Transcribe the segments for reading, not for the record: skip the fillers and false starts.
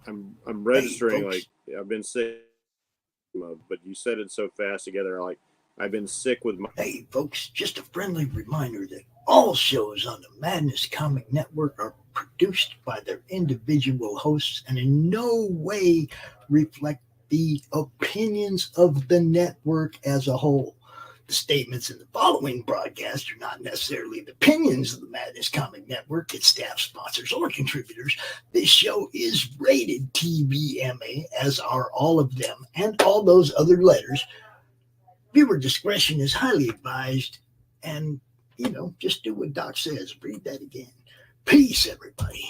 I'm registering. Hey, I've been sick, but you said it so fast together. I've been sick with my. Hey, folks, just a friendly reminder that all shows on the Madness Comic Network are produced by their individual hosts and in no way reflect the opinions of the network as a whole. The statements in the following broadcast are not necessarily the opinions of the Madness Comic Network, its staff, sponsors, or contributors. This show is rated TVMA, as are all of them and all those other letters. Viewer discretion is highly advised, and, just do what Doc says. Read that again. Peace, everybody.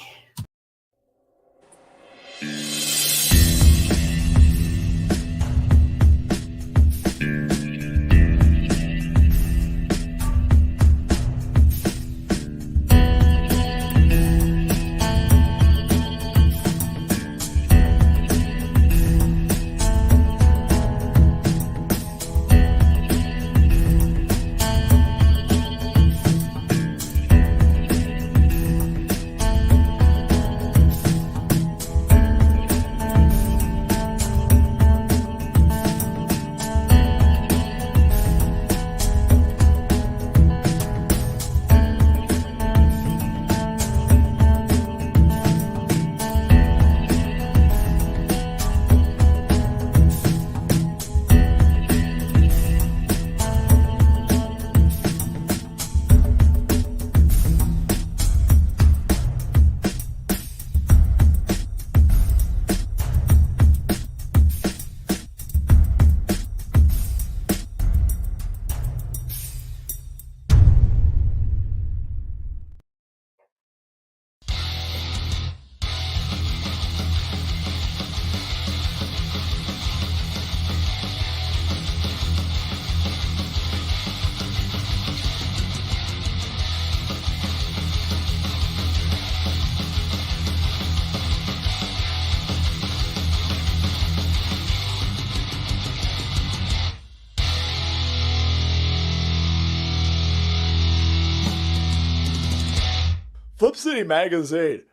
Flip City Magazine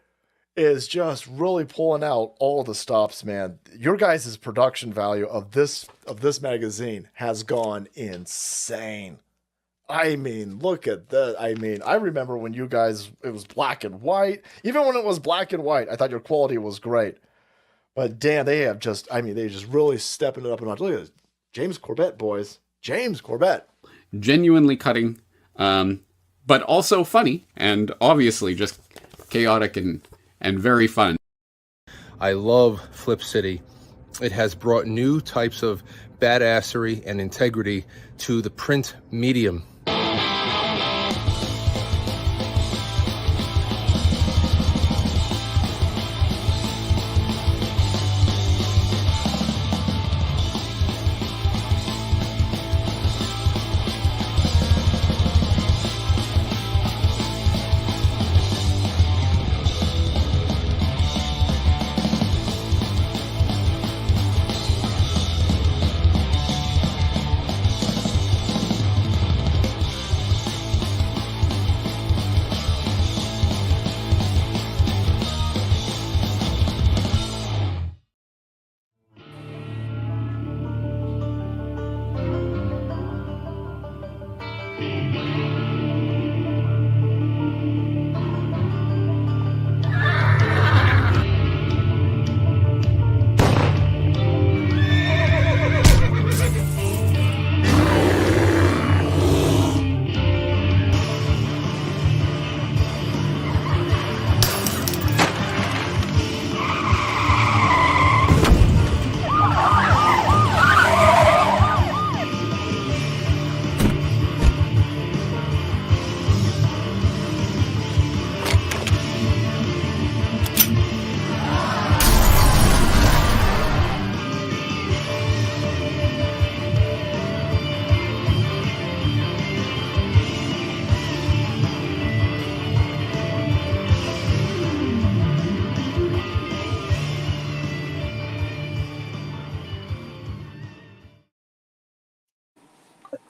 is just really pulling out all the stops, man. Your guys' production value of this magazine has gone insane. I mean, look at that. I mean, I remember when you guys, it was black and white. Even when it was black and white, I thought your quality was great. But damn, they just really stepping it up a notch. Look at this. James Corbett, boys. James Corbett. Genuinely cutting. But also funny, and obviously just chaotic and very fun. I love Flip City. It has brought new types of badassery and integrity to the print medium.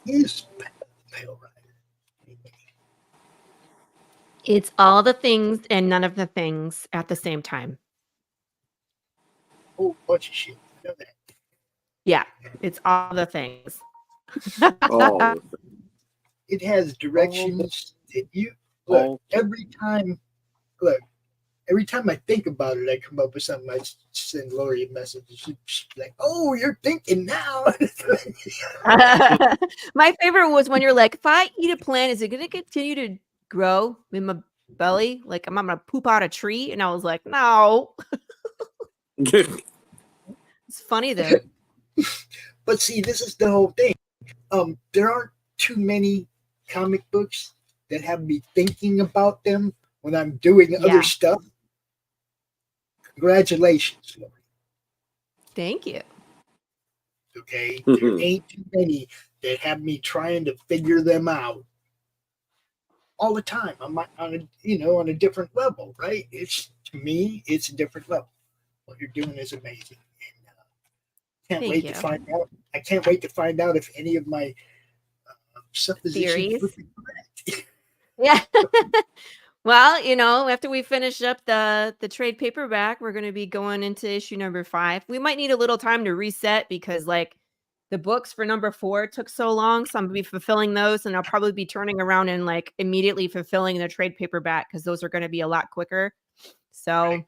Is Pale Rider. It's all the things and none of the things at the same time. whole bunch of shit. You know that. Yeah, it's all the things. Oh, It has directions that you look every time. Look, every time I think about it, I come up with something. I send Laurie a message. She's like, "Oh, you're thinking now." My favorite was when you're like, if I eat a plant, is it going to continue to grow in my belly? Like, am I going to poop out a tree? And I was like, no. It's funny though. But see, this is the whole thing. There aren't too many comic books that have me thinking about them when I'm doing other stuff. Congratulations, Laurie. Thank you. Okay, there ain't too many that have me trying to figure them out all the time. I'm on a different level, right? It's, to me, it's a different level. What you're doing is amazing. And, can't wait to find out. I can't wait to find out if any of my suppositions would be correct. Yeah. Well, after we finish up the trade paperback, we're going to be going into issue number 5. We might need a little time to reset because like the books for number 4 took so long. So I'm going to be fulfilling those, and I'll probably be turning around and like immediately fulfilling the trade paperback because those are going to be a lot quicker. So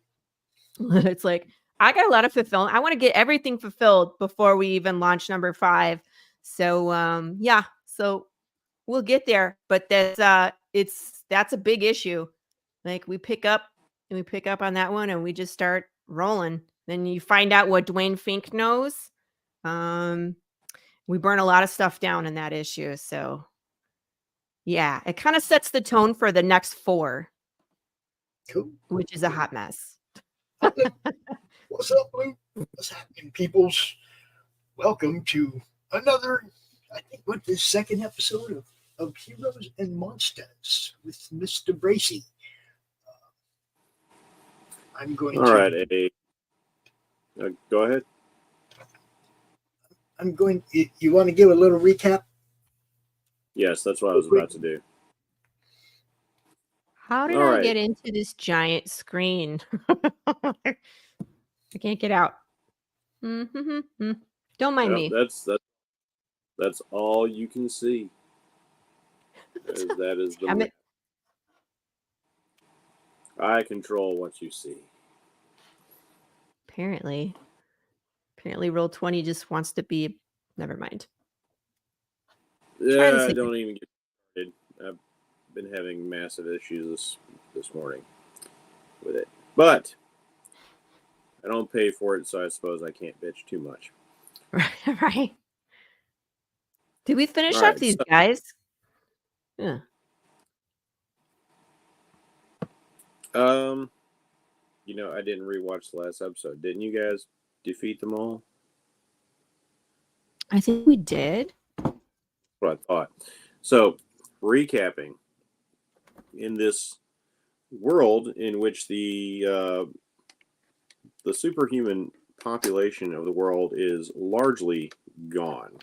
it's like I got a lot of fulfilling. I want to get everything fulfilled before we even launch number 5. So yeah, so we'll get there. But that's a big issue. Like we pick up on that one and we just start rolling. Then you find out what Dwayne Fink knows. We burn a lot of stuff down in that issue. So yeah, it kind of sets the tone for the next 4. Cool. Which is a hot mess. What's up, Luke? What's happening, peoples? Welcome to another, I think, the second episode of Heroes and Monsters with Mr. Bracey. I'm going All to. All right, Eddie. Go ahead. I'm going. You want to give a little recap? Yes, that's what I was about to do. How did I get into this giant screen? I can't get out. Mm-hmm. Don't mind me. That's all you can see. That is the map. I control what you see. Apparently Roll20 just wants to be. Never mind. Yeah, don't even get started. I've been having massive issues this morning with it, but I don't pay for it, so I suppose I can't bitch too much. Right. Did we finish up these guys? Yeah. I didn't rewatch the last episode. Didn't you guys defeat them all? I think we did. That's what I thought. So, recapping, in this world in which the superhuman population of the world is largely gone,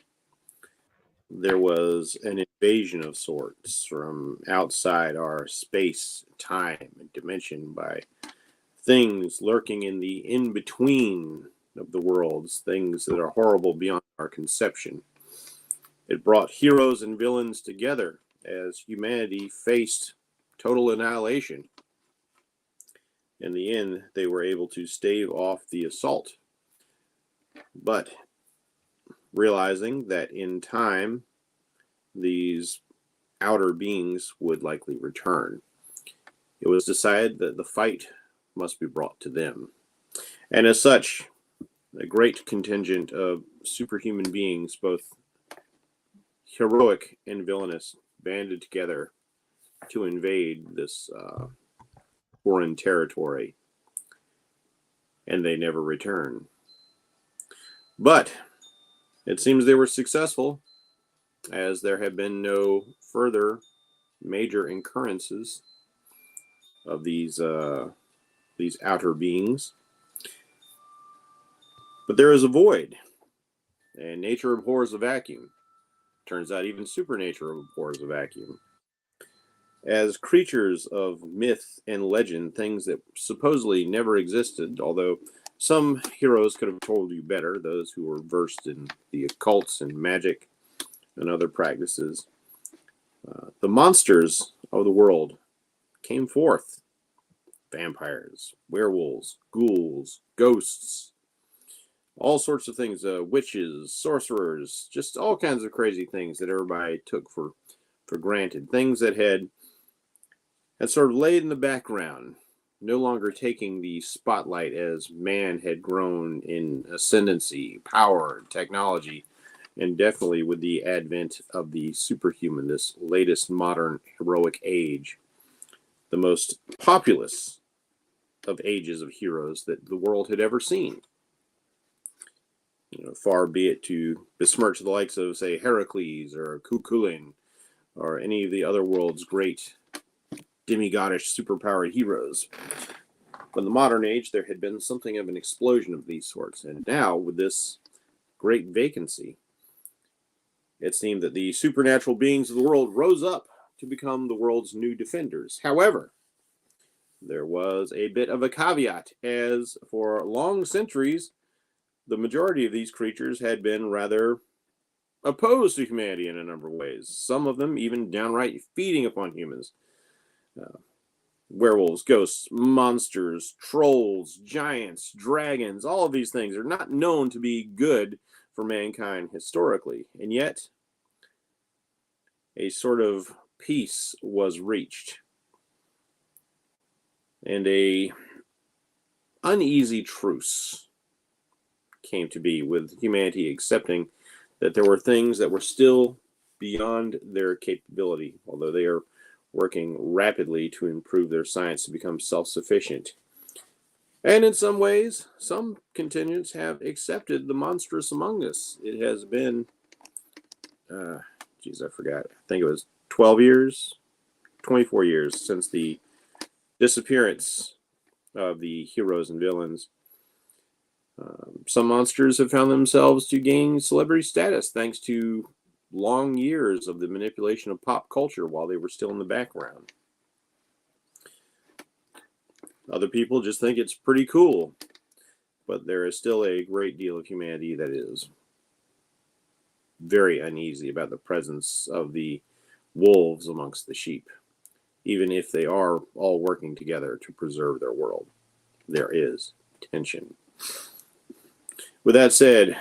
there was an invasion of sorts from outside our space, time, and dimension by things lurking in the in-between of the worlds, things that are horrible beyond our conception. It brought heroes and villains together as humanity faced total annihilation. In the end, they were able to stave off the assault. But realizing that in time, these outer beings would likely return, it was decided that the fight must be brought to them. And as such, a great contingent of superhuman beings, both heroic and villainous, banded together to invade this foreign territory. And they never return. But it seems they were successful, as there have been no further major occurrences of these outer beings. But there is a void, and nature abhors a vacuum. Turns out even supernature abhors a vacuum. As creatures of myth and legend, things that supposedly never existed, although Some heroes could have told you better, those who were versed in the occults and magic and other practices. The monsters of the world came forth. Vampires, werewolves, ghouls, ghosts, all sorts of things, witches, sorcerers, just all kinds of crazy things that everybody took for granted. Things that had sort of laid in the background, no longer taking the spotlight as man had grown in ascendancy, power, technology, and definitely with the advent of the superhuman, this latest modern heroic age, the most populous of ages of heroes that the world had ever seen. Far be it to besmirch the likes of, say, Heracles or Cuchulainn or any of the other world's great demigodish superpowered heroes. But in the modern age, there had been something of an explosion of these sorts. And now, with this great vacancy, it seemed that the supernatural beings of the world rose up to become the world's new defenders. However, there was a bit of a caveat, as for long centuries, the majority of these creatures had been rather opposed to humanity in a number of ways. Some of them even downright feeding upon humans. Werewolves, ghosts, monsters, trolls, giants, dragons, all of these things are not known to be good for mankind historically. And yet, a sort of peace was reached. And a uneasy truce came to be, with humanity accepting that there were things that were still beyond their capability, although they are working rapidly to improve their science to become self-sufficient. And in some ways, some contingents have accepted the monstrous among us. It has been, I forgot. I think it was 12 years, 24 years since the disappearance of the heroes and villains. Some monsters have found themselves to gain celebrity status thanks to long years of the manipulation of pop culture while they were still in the background. Other people just think it's pretty cool, but there is still a great deal of humanity that is very uneasy about the presence of the wolves amongst the sheep, even if they are all working together to preserve their world. There is tension. With that said,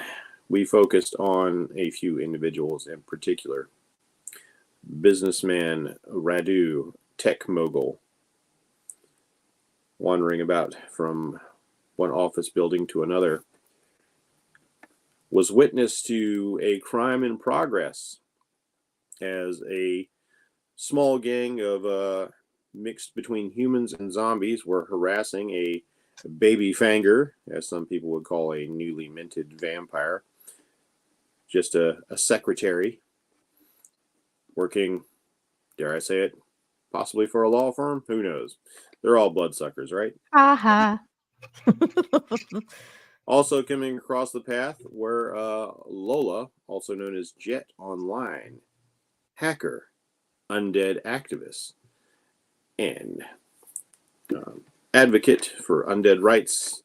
we focused on a few individuals in particular. Businessman Radu, tech mogul, wandering about from one office building to another, was witness to a crime in progress as a small gang of mixed between humans and zombies were harassing a baby fanger, as some people would call a newly minted vampire. Just a secretary working, dare I say it, possibly for a law firm. Who knows? They're all bloodsuckers, right? Aha. Also coming across the path were Lola, also known as Jet Online, hacker, undead activist, and advocate for undead rights,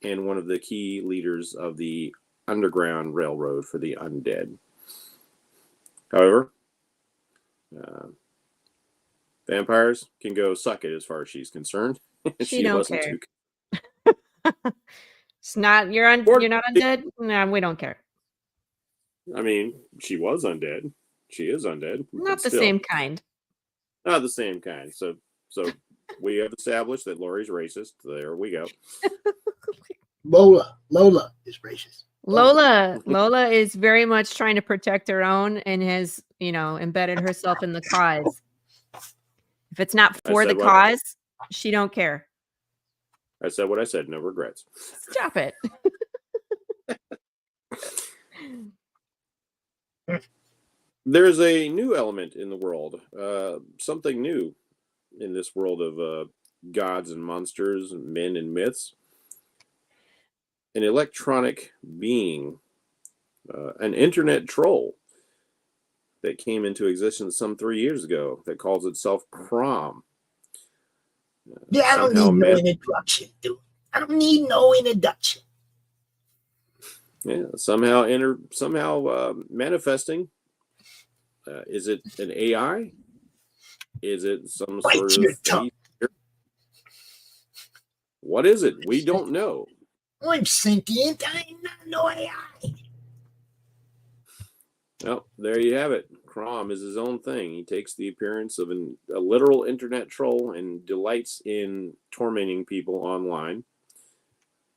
and one of the key leaders of the Underground Railroad for the undead. However, vampires can go suck it as far as she's concerned. She don't care. It's not you're not undead? No, we don't care. I mean, she was undead. She is undead. Not the same kind. Not the same kind. So we have established that Laurie's racist. There we go. Lola is racist. Lola is very much trying to protect her own and has, embedded herself in the cause. If it's not for the cause, she don't care. I said what I said. No regrets. Stop it. There's a new element in the world. Something new in this world of gods and monsters, men and myths. An electronic being, an internet troll that came into existence some 3 years ago that calls itself Crom. Yeah, I don't need no introduction, dude. I don't need no introduction. Yeah, somehow manifesting. Is it an AI? Is it some Bite sort your of tongue. face? What is it? We don't know. I'm sentient. I'm not no AI. Well, there you have it. Crom is his own thing. He takes the appearance of a literal internet troll and delights in tormenting people online.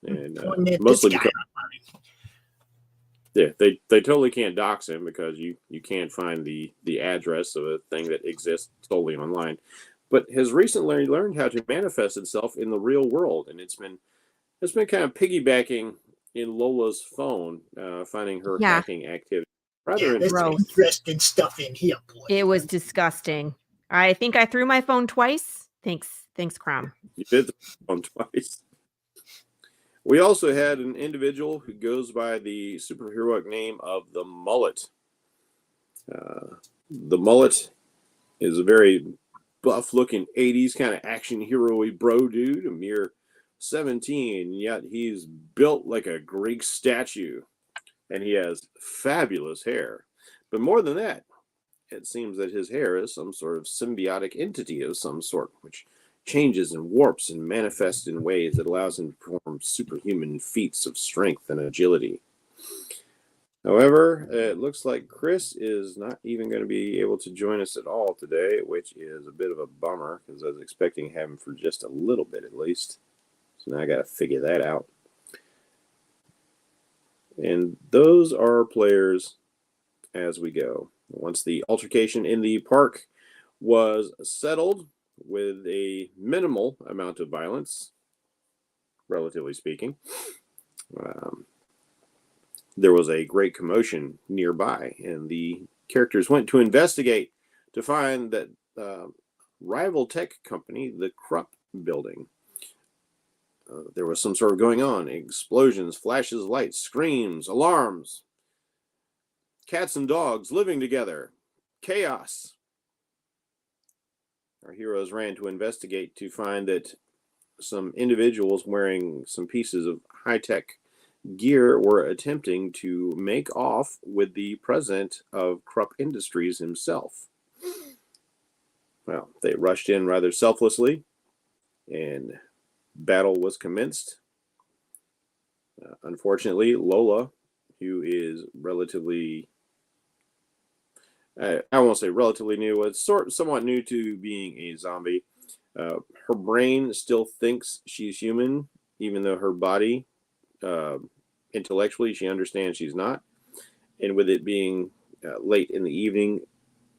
And mostly because they totally can't dox him because you can't find the address of a thing that exists solely online. But has recently learned how to manifest itself in the real world, and it's been kind of piggybacking in Lola's phone, finding her hacking activity. Rather interesting stuff in here, boy. It was disgusting. I think I threw my phone twice. Thanks, Crom. You did the phone twice. We also had an individual who goes by the superheroic name of the Mullet. The Mullet is a very buff-looking 80s kind of action hero-y bro dude, a mere 17, yet he's built like a Greek statue. And he has fabulous hair. But more than that, it seems that his hair is some sort of symbiotic entity of some sort, which changes and warps and manifests in ways that allows him to perform superhuman feats of strength and agility. However, it looks like Chris is not even going to be able to join us at all today, which is a bit of a bummer because I was expecting to have him for just a little bit at least. So now I got to figure that out. And those are our players as we go. Once the altercation in the park was settled with a minimal amount of violence, relatively speaking, there was a great commotion nearby, and the characters went to investigate to find that rival tech company, the Koepp building, there was some sort of going on. Explosions, flashes, lights, screams, alarms. Cats and dogs living together. Chaos. Our heroes ran to investigate to find that some individuals wearing some pieces of high-tech gear were attempting to make off with the president of Koepp Industries himself. Well, they rushed in rather selflessly, and battle was commenced. Unfortunately, Lola, who is relatively, I won't say relatively new, but somewhat new to being a zombie. Her brain still thinks she's human, even though her body, intellectually, she understands she's not. And with it being late in the evening,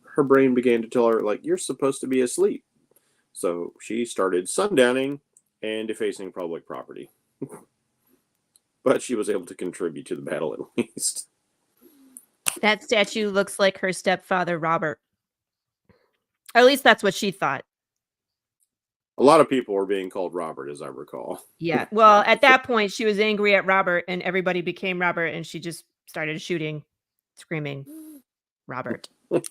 her brain began to tell her, like, you're supposed to be asleep. So she started sundowning and defacing public property. But she was able to contribute to the battle at least. That statue looks like her stepfather, Robert. Or at least that's what she thought. A lot of people were being called Robert, as I recall. Yeah. Well, at that point, she was angry at Robert, and everybody became Robert, and she just started shooting, screaming, Robert. Well,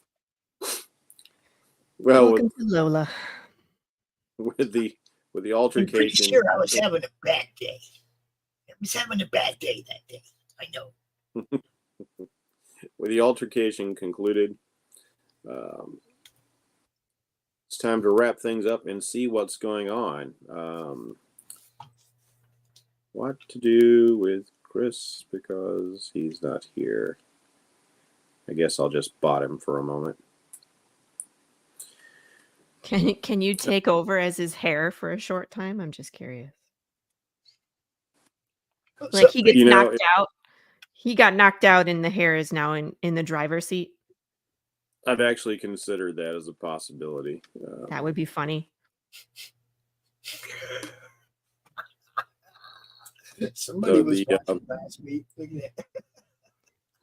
welcome to Lola. With the I'm pretty altercation, sure I was having a bad day. I was having a bad day that day. I know. with the altercation concluded, it's time to wrap things up and see what's going on. What to do with Chris because he's not here. I guess I'll just bot him for a moment. Can you take over as his hair for a short time? I'm just curious. Like he gets knocked out. He got knocked out and the hair is now in the driver's seat. I've actually considered that as a possibility. That would be funny. Somebody was watching last week. Look at that.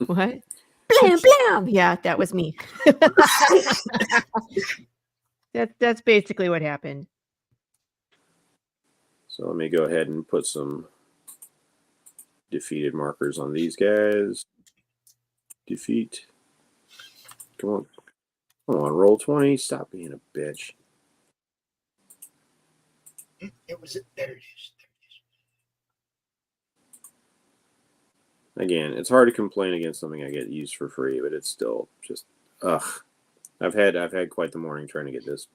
What? Blam, blam. Yeah, that was me. That's basically what happened. So let me go ahead and put some defeated markers on these guys. Defeat. Come on, roll 20. Stop being a bitch. It was there it is. again, it's hard to complain against something I get used for free, but it's still just ugh. I've had quite the morning trying to get this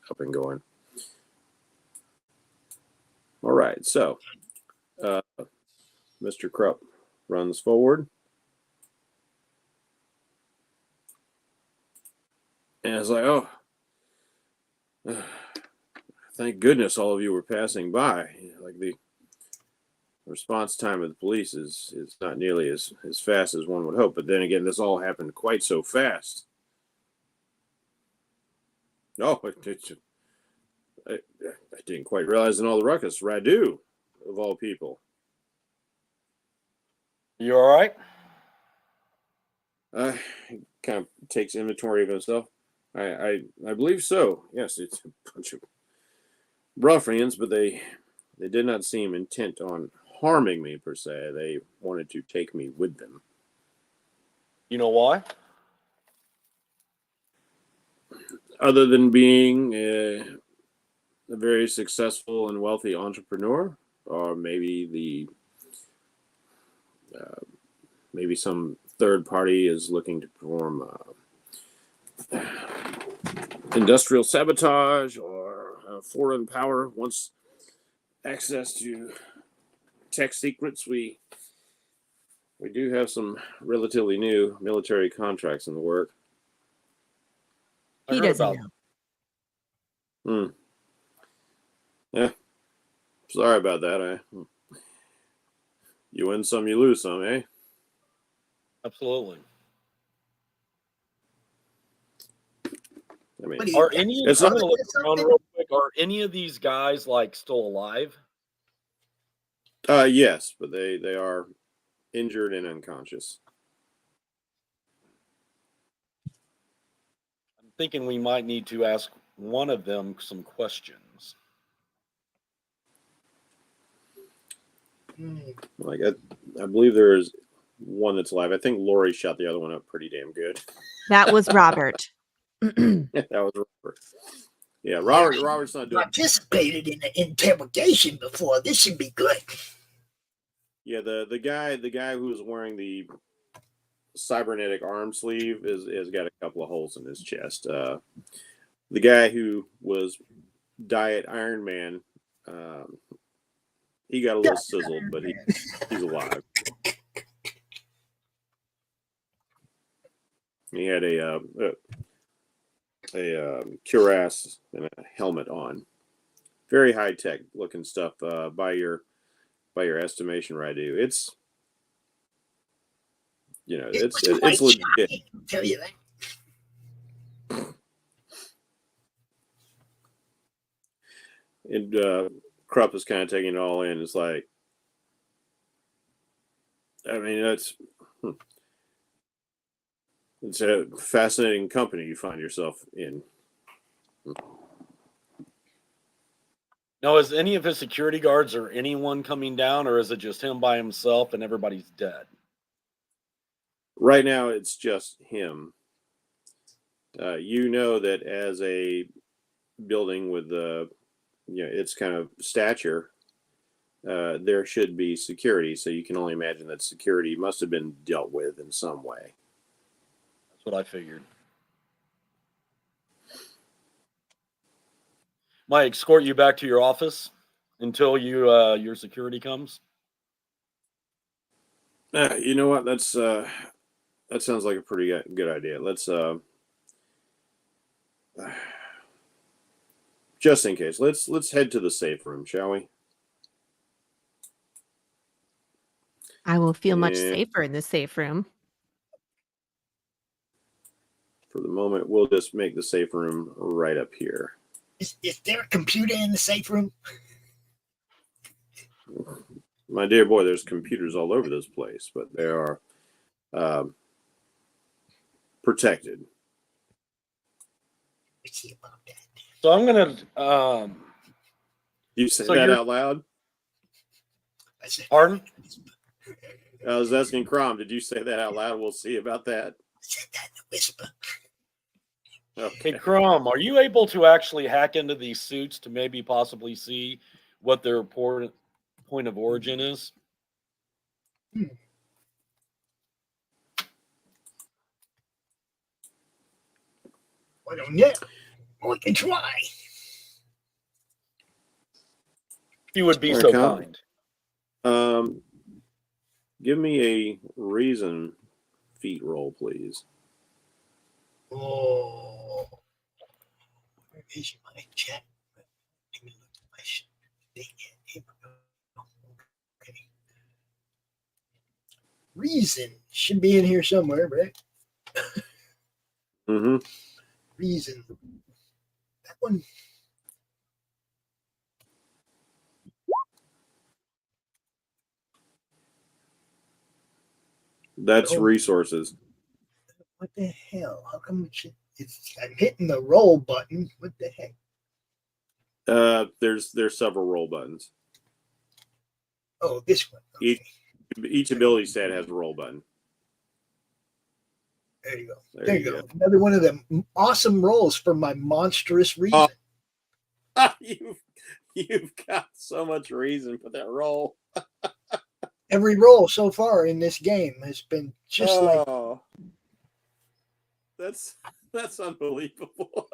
up and going. All right, so Mr. Koepp runs forward. And it's like, oh, thank goodness all of you were passing by. Like the response time of the police is not nearly as fast as one would hope. But then again, this all happened quite so fast. No, I didn't quite realize in all the ruckus, Radu, of all people. You all right? Kind of takes inventory of himself. I believe so. Yes, it's a bunch of ruffians, but they did not seem intent on harming me per se. They wanted to take me with them. You know why? Other than being a very successful and wealthy entrepreneur, or maybe maybe some third party is looking to perform industrial sabotage, or foreign power wants access to tech secrets. We do have some relatively new military contracts in the work. He doesn't know. Yeah. Sorry about that. You win some, you lose some, eh? Absolutely. I mean, Are any? I'm It's gonna not- look around real quick. Are any of these guys like still alive? yes, but they are injured and unconscious. I'm thinking we might need to ask one of them some questions. Like I believe there is one that's alive. I think Laurie shot the other one up pretty damn good. That was Robert. That was Robert. Yeah, Robert's not doing. Participated in the interrogation before. This should be good. Yeah, the guy who's wearing the cybernetic arm sleeve has got a couple of holes in his chest. The guy who was Diet Iron Man, he got a little sizzled, but he's alive. He had a cuirass and a helmet on. Very high tech looking stuff. By your estimation, Radu, it's it's legit. I'll tell you that. And Koepp is kind of taking it all in. It's like, I mean, it's a fascinating company you find yourself in. Now, is any of his security guards or anyone coming down, or is it just him by himself and everybody's dead? Right now, it's just him. You know that as a building with its kind of stature, there should be security. So you can only imagine that security must have been dealt with in some way. That's what I figured. Might escort you back to your office until your security comes. You know what? That sounds like a pretty good idea. Let's just in case, let's head to the safe room, shall we? I will feel much safer in the safe room. For the moment, we'll just make the safe room right up here. Is there a computer in the safe room? My dear boy, there's computers all over this place, but they are protected. Let's see about that. So I'm gonna. You say So that you're- out loud? I said, Pardon? I was asking Crom, did you say that out loud? We'll see about that. I said that in a whisper. Okay. Hey, Crom, are you able to actually hack into these suits to maybe possibly see what their point of origin is? I don't know. We can try. You would be All right, so Kyle. kind. Give me a reason feat roll, please. Oh, where is my chat? Let me look at my thing. Here we go. Okay. Reason should be in here somewhere, right? Mm-hmm. Reason. That one. That's Oh. resources. What the hell? How come I'm hitting the roll button? What the heck? There's several roll buttons. Oh, this one. Okay. Each ability set has a roll button. There you go. There you go. Another one of them awesome rolls for my monstrous reason. You've got so much reason for that roll. Every roll so far in this game has been just like that's unbelievable.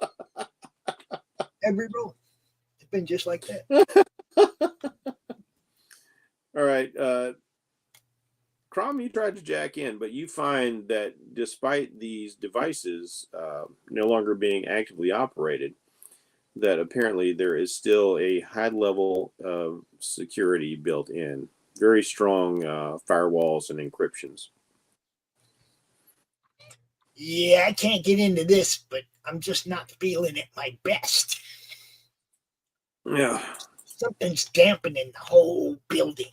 every roll. It's been just like that. All right. Crom, you tried to jack in, but you find that despite these devices no longer being actively operated, that apparently there is still a high level of security built in. Very strong firewalls and encryptions. Yeah, I can't get into this, but I'm just not feeling it my best. Yeah. Something's dampening the whole building.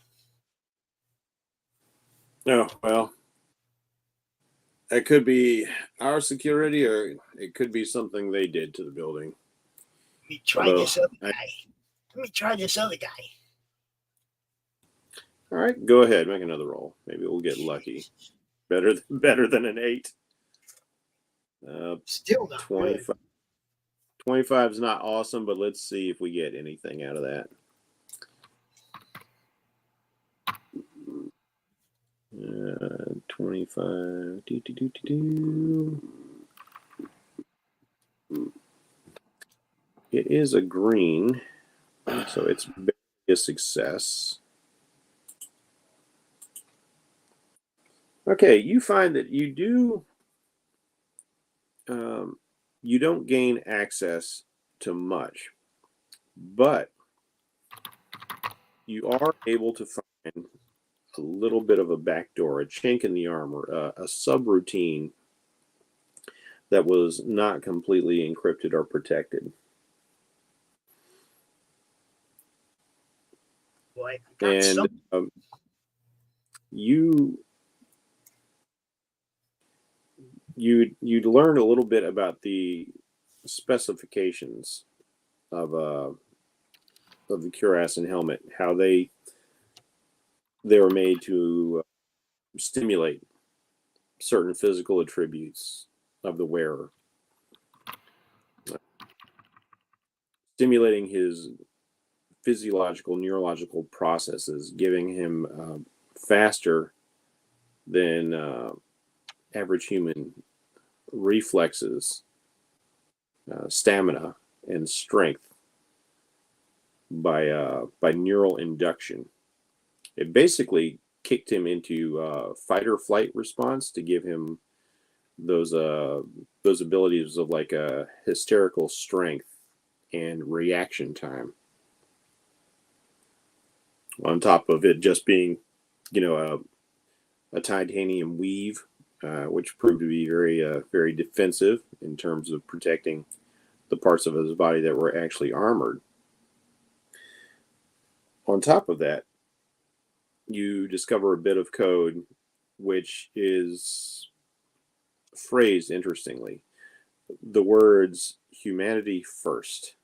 Oh, well, that could be our security, or it could be something they did to the building. Let me try this other guy. Let me try this other guy. All right, go ahead, make another roll. Maybe we'll get lucky. Better than an 8. Still not 25. good. 25 is not awesome, but let's see if we get anything out of that. 25. It is a green, so it's a success. Okay, you find that you do. You don't gain access to much, but you are able to find a little bit of a back door, a chink in the armor, a subroutine that was not completely encrypted or protected. Boy, And you'd learn a little bit about the specifications of the cuirass and helmet, how they were made to stimulate certain physical attributes of the wearer, stimulating his physiological, neurological processes, giving him faster than average human reflexes, stamina, and strength by neural induction. It basically kicked him into fight or flight response to give him those abilities of like a hysterical strength and reaction time. On top of it just being, a titanium weave, which proved to be very defensive in terms of protecting the parts of his body that were actually armored. On top of that, you discover a bit of code which is phrased interestingly. The words "humanity first"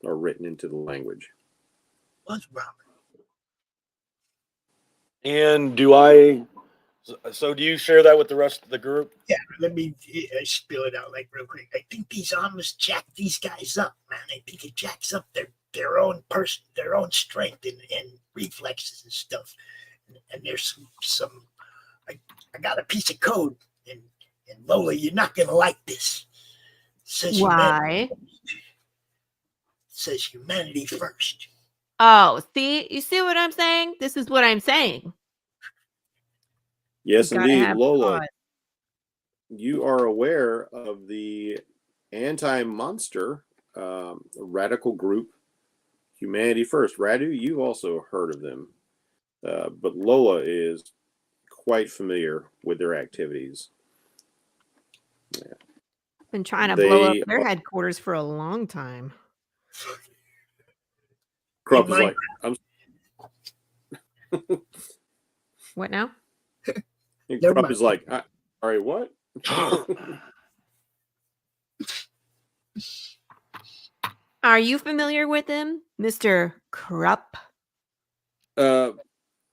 are written into the language. What's Robert? And do you share that with the rest of the group? Yeah, let me spill it out like real quick. I think these armors jack these guys up, man. I think it jacks up their own person, their own strength and reflexes and stuff. And there's some I got a piece of code, and And Lola, you're not going to like this. Says Why? Says humanity first. Oh, see, you see what I'm saying? This is what I'm saying. Yes, You gotta indeed, have Lola. cause. You are aware of the anti-monster radical group, Humanity First. Radu, you've also heard of them, but Lola is quite familiar with their activities. Yeah. Been trying to blow up They their are- headquarters for a long time. Krupp is like, I'm What now? Never Krupp mind. is like, all right, what? Are you familiar with him, Mr. Krupp? No.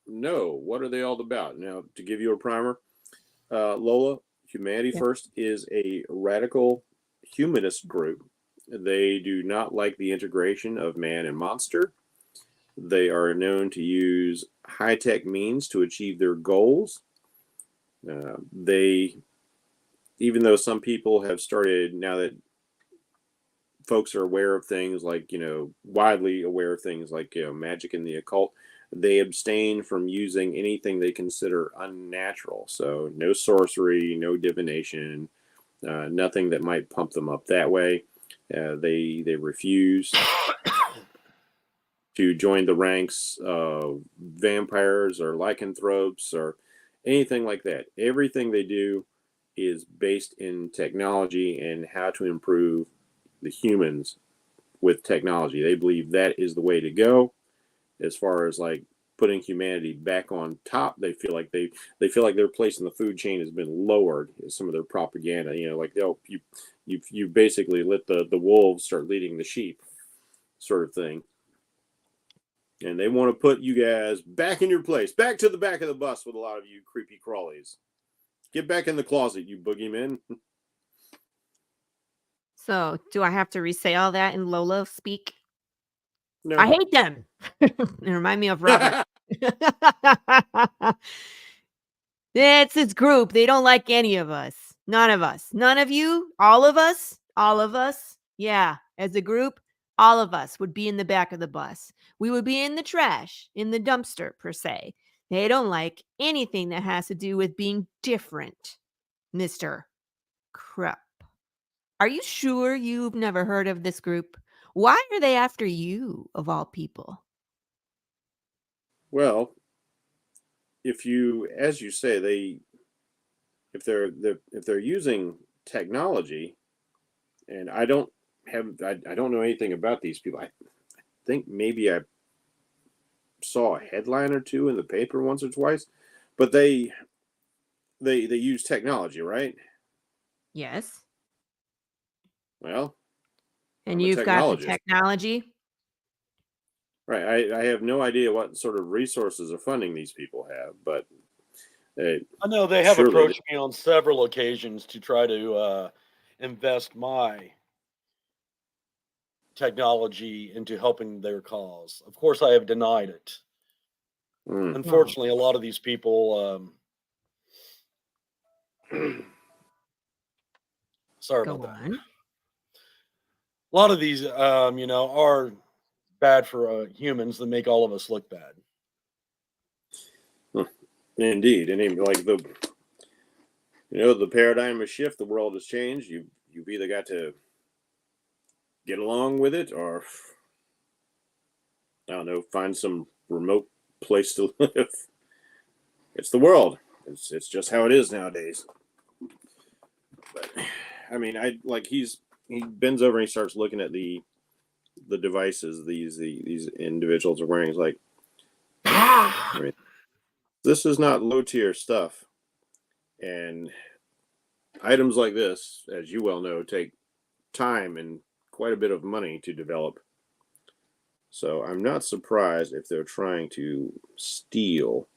What are they all about? Now, to give you a primer, Lola, Humanity First is a radical humanist group. They do not like the integration of man and monster. They are known to use high-tech means to achieve their goals. Even though some people have started, now that folks are aware of things like, widely aware of things like, magic and the occult, they abstain from using anything they consider unnatural. So no sorcery, no divination, nothing that might pump them up that way. They refuse to join the ranks of vampires or lycanthropes or anything like that. Everything they do is based in technology and how to improve the humans with technology. They believe that is the way to go. As far as like putting humanity back on top, they feel like their place in the food chain has been lowered. Some of their propaganda, like you basically let the wolves start leading the sheep, sort of thing. And they want to put you guys back in your place, back to the back of the bus with a lot of you creepy crawlies. Get back in the closet, you boogeymen. So, do I have to re-say all that in Lola speak? No. I hate them. They remind me of Robert. It's this group. They don't like any of us. None of us. None of you. All of us. All of us. Yeah. As a group, all of us would be in the back of the bus. We would be in the trash, in the dumpster, per se. They don't like anything that has to do with being different, Mr. Krupp. Are you sure you've never heard of this group? Why are they after you, of all people? Well, if you, as you say, if they're using technology, and I don't know anything about these people. I think maybe I saw a headline or two in the paper once or twice, but they use technology, right? Yes. Well, And I'm a you've got the technologist. technology. Right. I have no idea what sort of resources or funding these people have, but I know they have surely approached me on several occasions to try to invest my technology into helping their cause. Of course, I have denied it. Mm. Unfortunately, a lot of these people. Sorry Go about that. on. A lot of these, are bad for humans that make all of us look bad. Indeed, and even like the paradigm has shifted, the world has changed. You've either got to get along with it, or I don't know, find some remote place to live. It's the world. It's just how it is nowadays. But I mean, he bends over and he starts looking at the devices these individuals are wearing. He's like, I mean, this is not low tier stuff, and items like this, as you well know, take time and quite a bit of money to develop. So I'm not surprised if they're trying to steal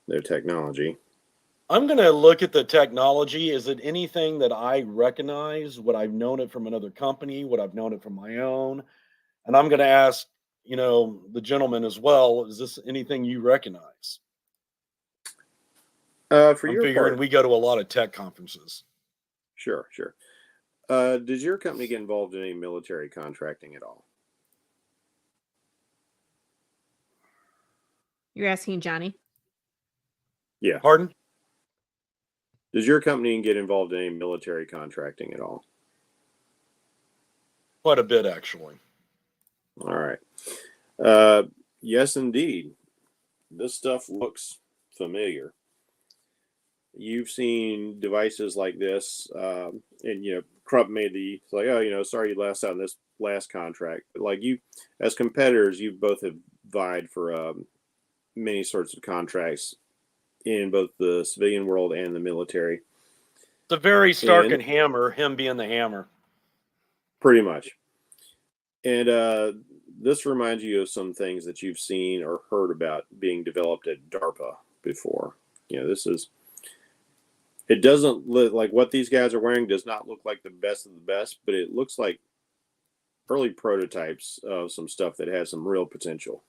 their technology. I'm going to look at the technology. Is it anything that I recognize? Would I've known it from another company? Would I've known it from my own? And I'm going to ask, the gentleman as well, is this anything you recognize? For I'm your figuring part, we go to a lot of tech conferences. sure. Does your company get involved in any military contracting at all? You're asking Johnny? Yeah. Pardon? Does your company get involved in any military contracting at all? Quite a bit, actually. All right. Yes, indeed. This stuff looks familiar. You've seen devices like this, and Koepp made it's like, oh, sorry you lost out on this last contract. But like you, as competitors, you both have vied for many sorts of contracts in both the civilian world and the military. It's a very Stark and Hammer, him being the hammer. Pretty much. And this reminds you of some things that you've seen or heard about being developed at DARPA before. It doesn't look like what these guys are wearing does not look like the best of the best, but it looks like early prototypes of some stuff that has some real potential.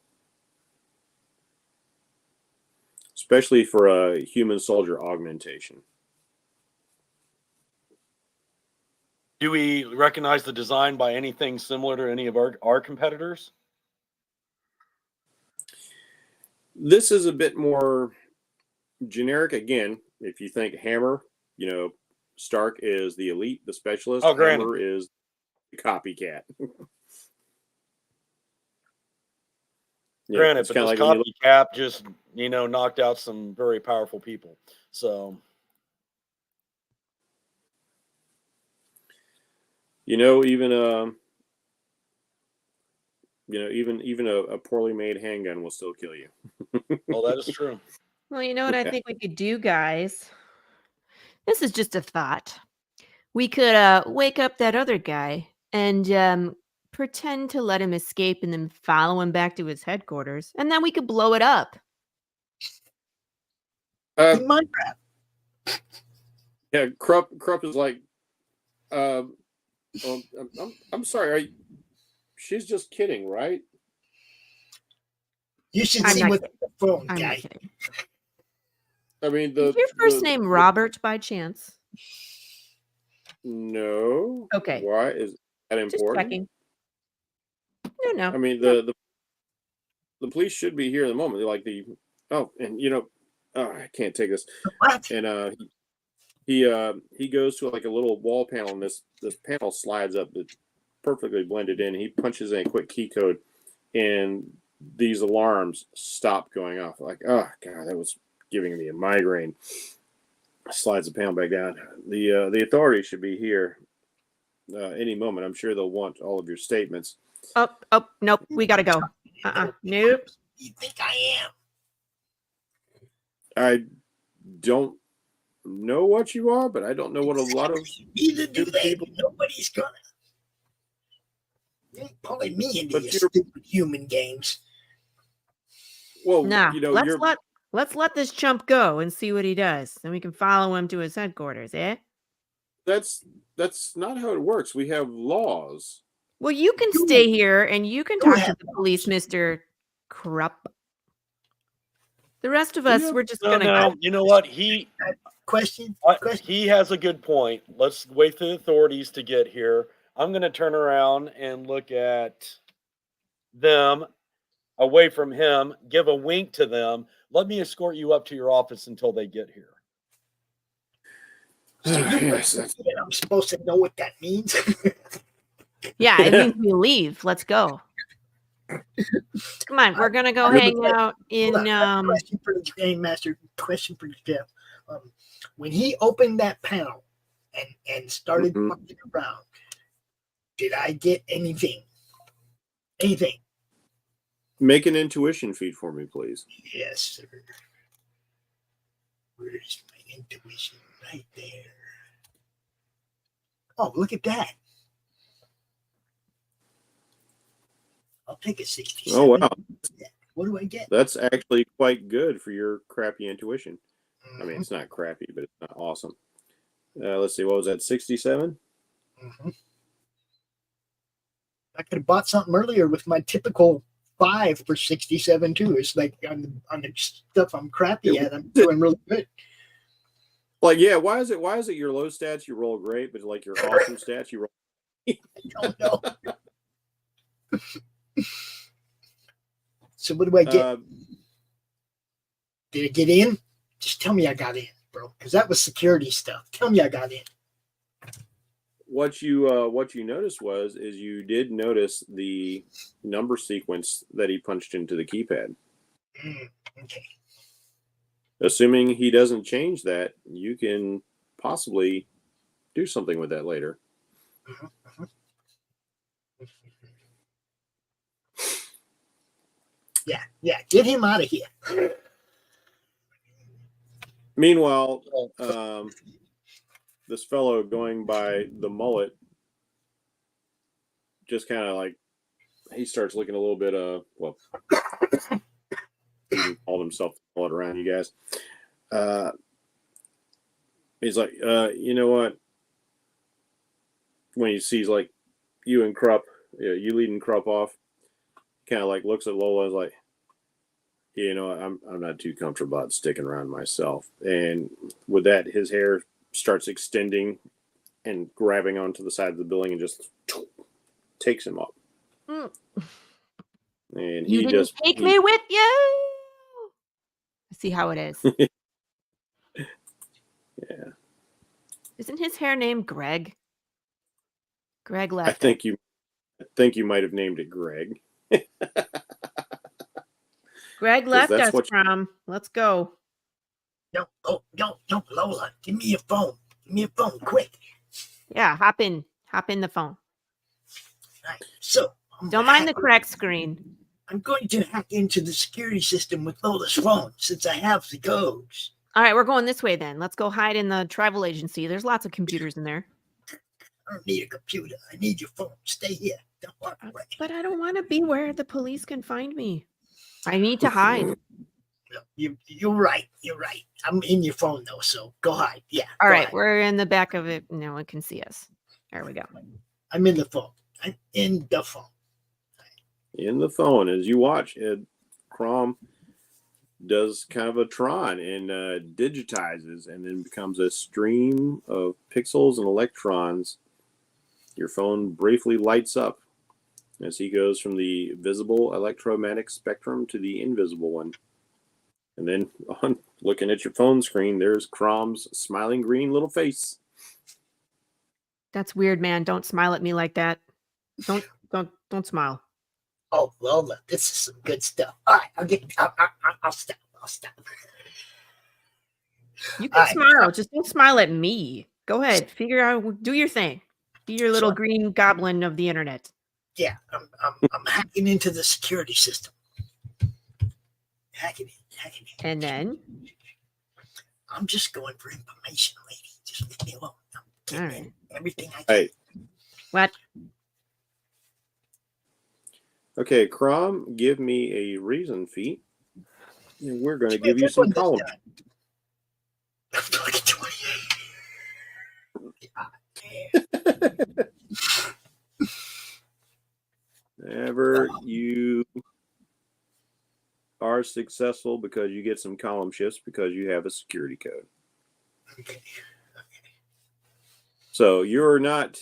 Especially for a human soldier augmentation. Do we recognize the design by anything similar to any of our competitors? This is a bit more generic. Again, if you think Hammer, Stark is the elite, the specialist. Oh, granted. Hammer is the copycat. Granted, but this like copycat just, knocked out some very powerful people. So... even a poorly made handgun will still kill you. Well, that is true. Well, you know what I think we could do, guys? This is just a thought. We could wake up that other guy and pretend to let him escape and then follow him back to his headquarters. And then we could blow it up. In Minecraft. Yeah, Koepp is like, I'm sorry. She's just kidding, right? You should I'm see not what kidding. the phone I'm guy. not kidding. I mean, Is your first name Robert by chance? No. Okay. Why is that important? Just checking. No. I mean, the police should be here in the moment. They're like I can't take this. What? And he goes to like a little wall panel, and this panel slides up. It's perfectly blended in. He punches in a quick key code, and these alarms stop going off. Like, oh god, that was giving me a migraine. Slides the panel back down. The authorities should be here any moment. I'm sure they'll want all of your statements. Oh, nope. We gotta go. Nope. You think I am? I don't know what you are, but I don't know what a lot of Neither do they. people. Nobody's gonna. You ain't pulling me into But your you're- stupid human games. Well, Nah. you're Let's let this chump go and see what he does. Then we can follow him to his headquarters, eh? that's not how it works. We have laws. Well, you can stay here and you can Go talk to ahead. the police, Mr. Koepp. The rest of us, Yeah. we're just No, gonna no. go. You know what? Question. He has a good point. Let's wait for the authorities to get here. I'm going to turn around and look at them away from him, give a wink to them. Let me escort you up to your office until they get here. Yes, I'm supposed to know what that means. Yeah, it means we leave. Let's go. Come on, we're gonna go hang out in Question for the game master. Question for Jeff. When he opened that panel and started fucking around, did I get anything? Anything? Make an intuition feed for me, please. Yes, sir. Where's my intuition? Right there. Oh, look at that. I'll take a 67. Oh wow, What do I get? that's actually quite good for your crappy intuition. I mean, Mhm, it's not crappy, but it's not awesome. Let's see, what was that? 67. mhm. I could have bought something earlier with my typical 5 for 67 too. It's like on the stuff I'm crappy at, I'm doing really good. Like, yeah, why is it your low stats you roll great, but like your awesome stats you roll? I don't know. So what do I get? Did I get in? Just tell me I got in, bro, because that was security stuff. Tell me I got in. What you noticed is you did notice the number sequence that he punched into the keypad. Okay. Assuming he doesn't change that, you can possibly do something with that later. Yeah. Get him out of here. Meanwhile, this fellow going by the mullet just kind of like, he starts looking a little bit he called himself the mullet around you guys. He's like, you know what? When he sees like you and Koepp, you leading Koepp off, kind of like looks at Lola and is like, you know, I'm not too comfortable about sticking around myself. And with that, his hair starts extending and grabbing onto the side of the building and just takes him up. Mm. And You he didn't just take me with you. I see how it is. Yeah. Isn't his hair named Greg? Greg left. I think you might have named it Greg. Greg left that's us what from. Let's go. No, Lola, give me your phone. Give me your phone, quick. Yeah, hop in the phone. All right, so Don't mind the crack screen. I'm going to hack into the security system with Lola's phone since I have the codes. All right, we're going this way then. Let's go hide in the travel agency. There's lots of computers in there. I don't need a computer. I need your phone. Stay here. Don't walk away. But I don't want to be where the police can find me. I need to hide. No, you're right. You're right. I'm in your phone though, so go hide. Yeah. All go right, hide. we're in the back of it. No one can see us. There we go. I'm in the phone. I'm in the phone. in the phone as you watch Crom does kind of a Tron and digitizes and then becomes a stream of pixels and electrons. Your phone briefly lights up as he goes from the visible electromagnetic spectrum to the invisible one. And then on looking at your phone screen, there's Crom's smiling green little face. That's weird, man. Don't smile at me like that. Don't smile. Oh, well, look, this is some good stuff. All right, I'll stop. You can smile. Just don't smile at me. Go ahead. Figure out. Do your thing. Be your little green goblin of the internet. Yeah, I'm hacking into the security system. Hacking in. And then? I'm just going for information, lady. Just leave me alone. I'm getting everything I can. Hey. What? Okay, Crom, give me a reason feat. And we're going to give you some columns. I'm fucking 28. Whenever you are successful because you get some column shifts because you have a security code. Okay. So you're not,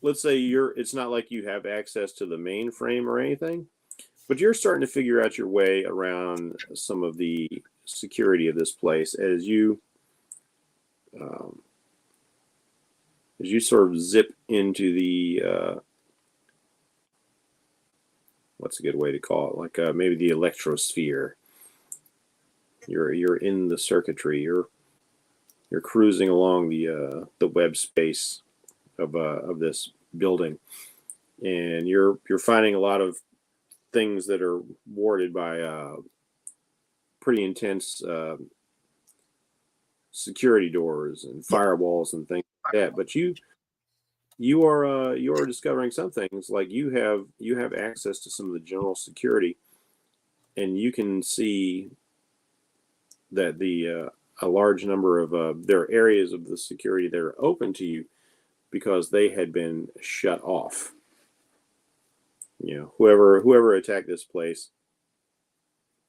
let's say it's not like you have access to the mainframe or anything, but you're starting to figure out your way around some of the security of this place as you sort of zip into the what's a good way to call it? Like maybe the electrosphere. You're in the circuitry. You're cruising along the web space of this building, and you're finding a lot of things that are warded by pretty intense security doors and firewalls and things like that. But you are discovering some things, like you have access to some of the general security, and you can see that a large number of there are areas of the security that are open to you because they had been shut off. You know, whoever attacked this place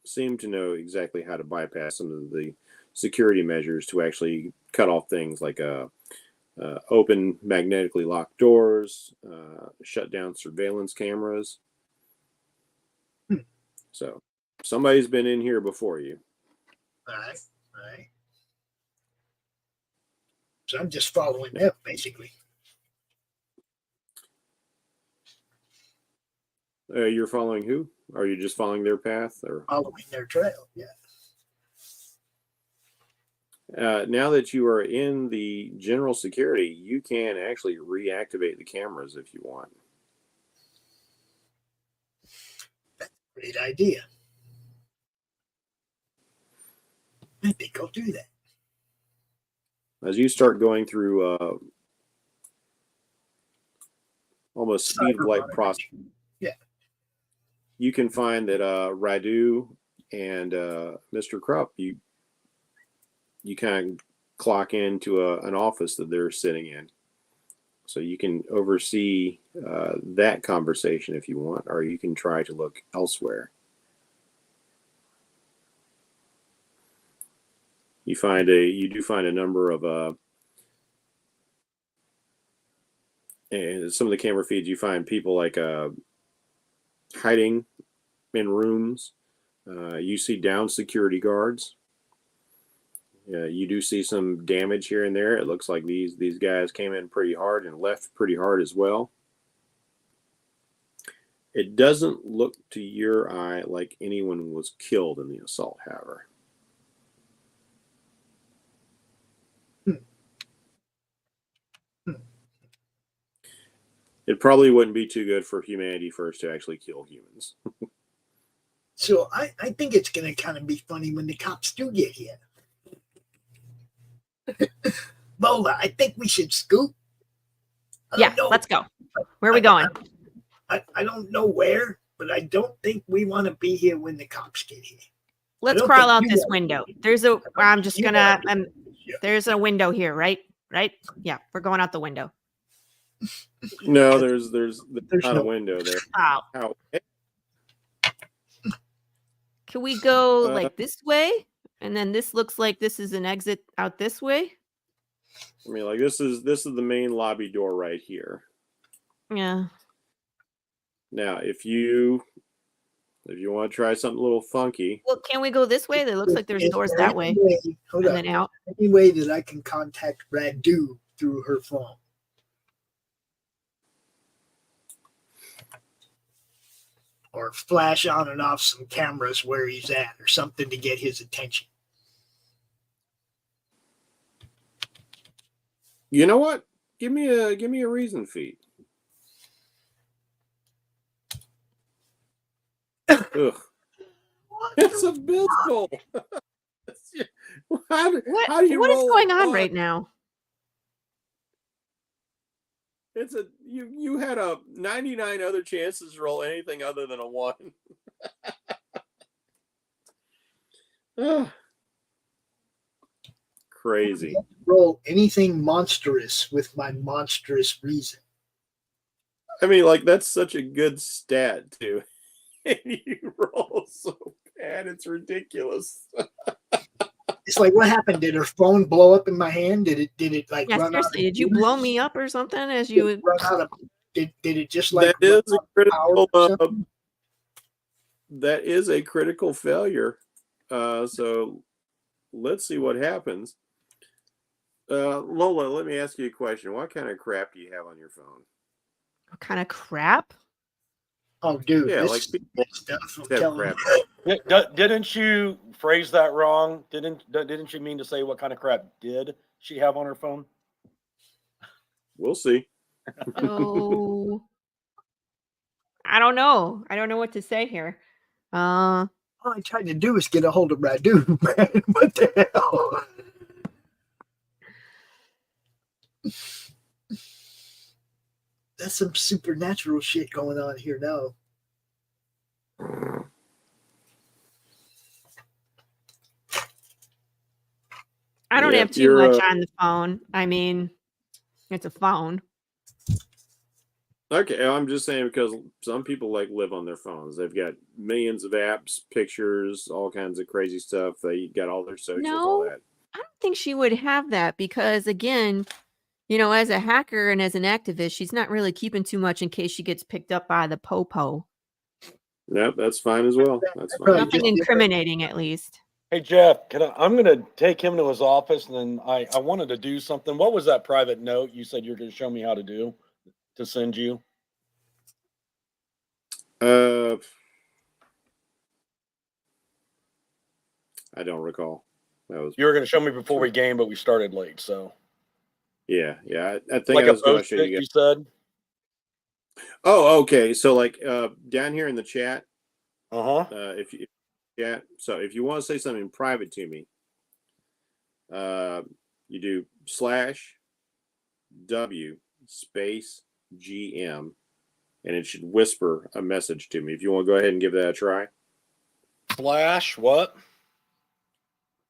seem to know exactly how to bypass some of the security measures to actually cut off things like open magnetically locked doors, shut down surveillance cameras. So somebody's been in here before you. All right. So I'm just following them, basically. You're following who? Are you just following their path? Or Following their trail, yeah. now that you are in the general security, you can actually reactivate the cameras if you want. Great idea. I think I'll do that. As you start going through almost speed-like process, you can find that Radu and Mr. Koepp, you kind of clock into an office that they're sitting in. So you can oversee that conversation if you want, or you can try to look elsewhere. You do find a number of and some of the camera feeds, you find people like hiding in rooms. You see down security guards. You do see some damage here and there. It looks like these guys came in pretty hard and left pretty hard as well. It doesn't look to your eye like anyone was killed in the assault, however. It probably wouldn't be too good for Humanity First to actually kill humans. So I think it's going to kind of be funny when the cops do get here. Lola, I think we should scoop. Yeah, let's go. Where are we going? I don't know where, but I don't think we want to be here when the cops get here. Let's crawl out this window. There's a window here, right? Right? Yeah, we're going out the window. No, there's not a window there. Oh. Can we go like this way? And then this looks like this is an exit out this way. I mean, like this is the main lobby door right here. Yeah. Now, if you want to try something a little funky, well, can we go this way? It looks like there's doors that way. Hold on. Then out. Any way that I can contact Radu through her phone? Or flash on and off some cameras where he's at, or something to get his attention. You know what? Give me a reason feat. Ugh. It's abysmal. How do you what is going on one? Right now? It's you had a 99 other chances to roll anything other than a 1. Crazy. Roll anything monstrous with my monstrous reason. I mean, like, that's such a good stat too. And you roll so bad, it's ridiculous. It's like, what happened? Did her phone blow up in my hand? Did it like run seriously, out? Did you blow me up or something as you would run out of? Did it just like that is a critical? That is a critical failure. So let's see what happens. Lola, let me ask you a question. What kind of crap do you have on your phone? What kind of crap? Oh, dude, yeah, like people stuff. Crap. Didn't you phrase that wrong? Didn't you mean to say what kind of crap did she have on her phone? We'll see. Oh, I don't know. I don't know what to say here. All I tried to do is get a hold of Radu, man. What the hell? That's some supernatural shit going on here now. I don't have too much on the phone. I mean, it's a phone. Okay, I'm just saying because some people like live on their phones. They've got millions of apps, pictures, all kinds of crazy stuff. They got all their socials, all No, that. I don't think she would have that because, again, as a hacker and as an activist, she's not really keeping too much in case she gets picked up by the popo. Yep, that's fine as well. That's Probably fine. Nothing just- incriminating, at least. Hey Jeff, I'm going to take him to his office, and then I wanted to do something. What was that private note you said you're going to show me how to do to send you? I don't recall. That was You were going to show me before we game, but we started late, so yeah. I think like I was a going to post show it, you you guys. said. Oh, okay. So like down here in the chat, Uh-huh. if you chat, so if you want to say something private to me, you do /W space GM, and it should whisper a message to me. If you want to go ahead and give that a try. Flash what?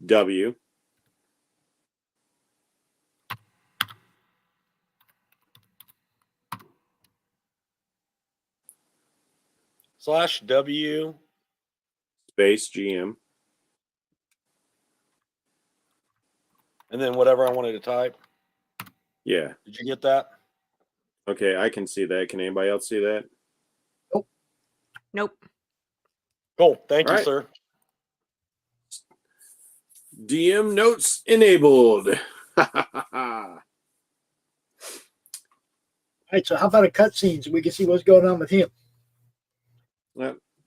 W /W. space GM. And then whatever I wanted to type. Yeah. Did you get that? Okay, I can see that. Can anybody else see that? Nope. Cool. Thank All you, right. sir. DM notes enabled. All right, so how about a cutscene so we can see what's going on with him?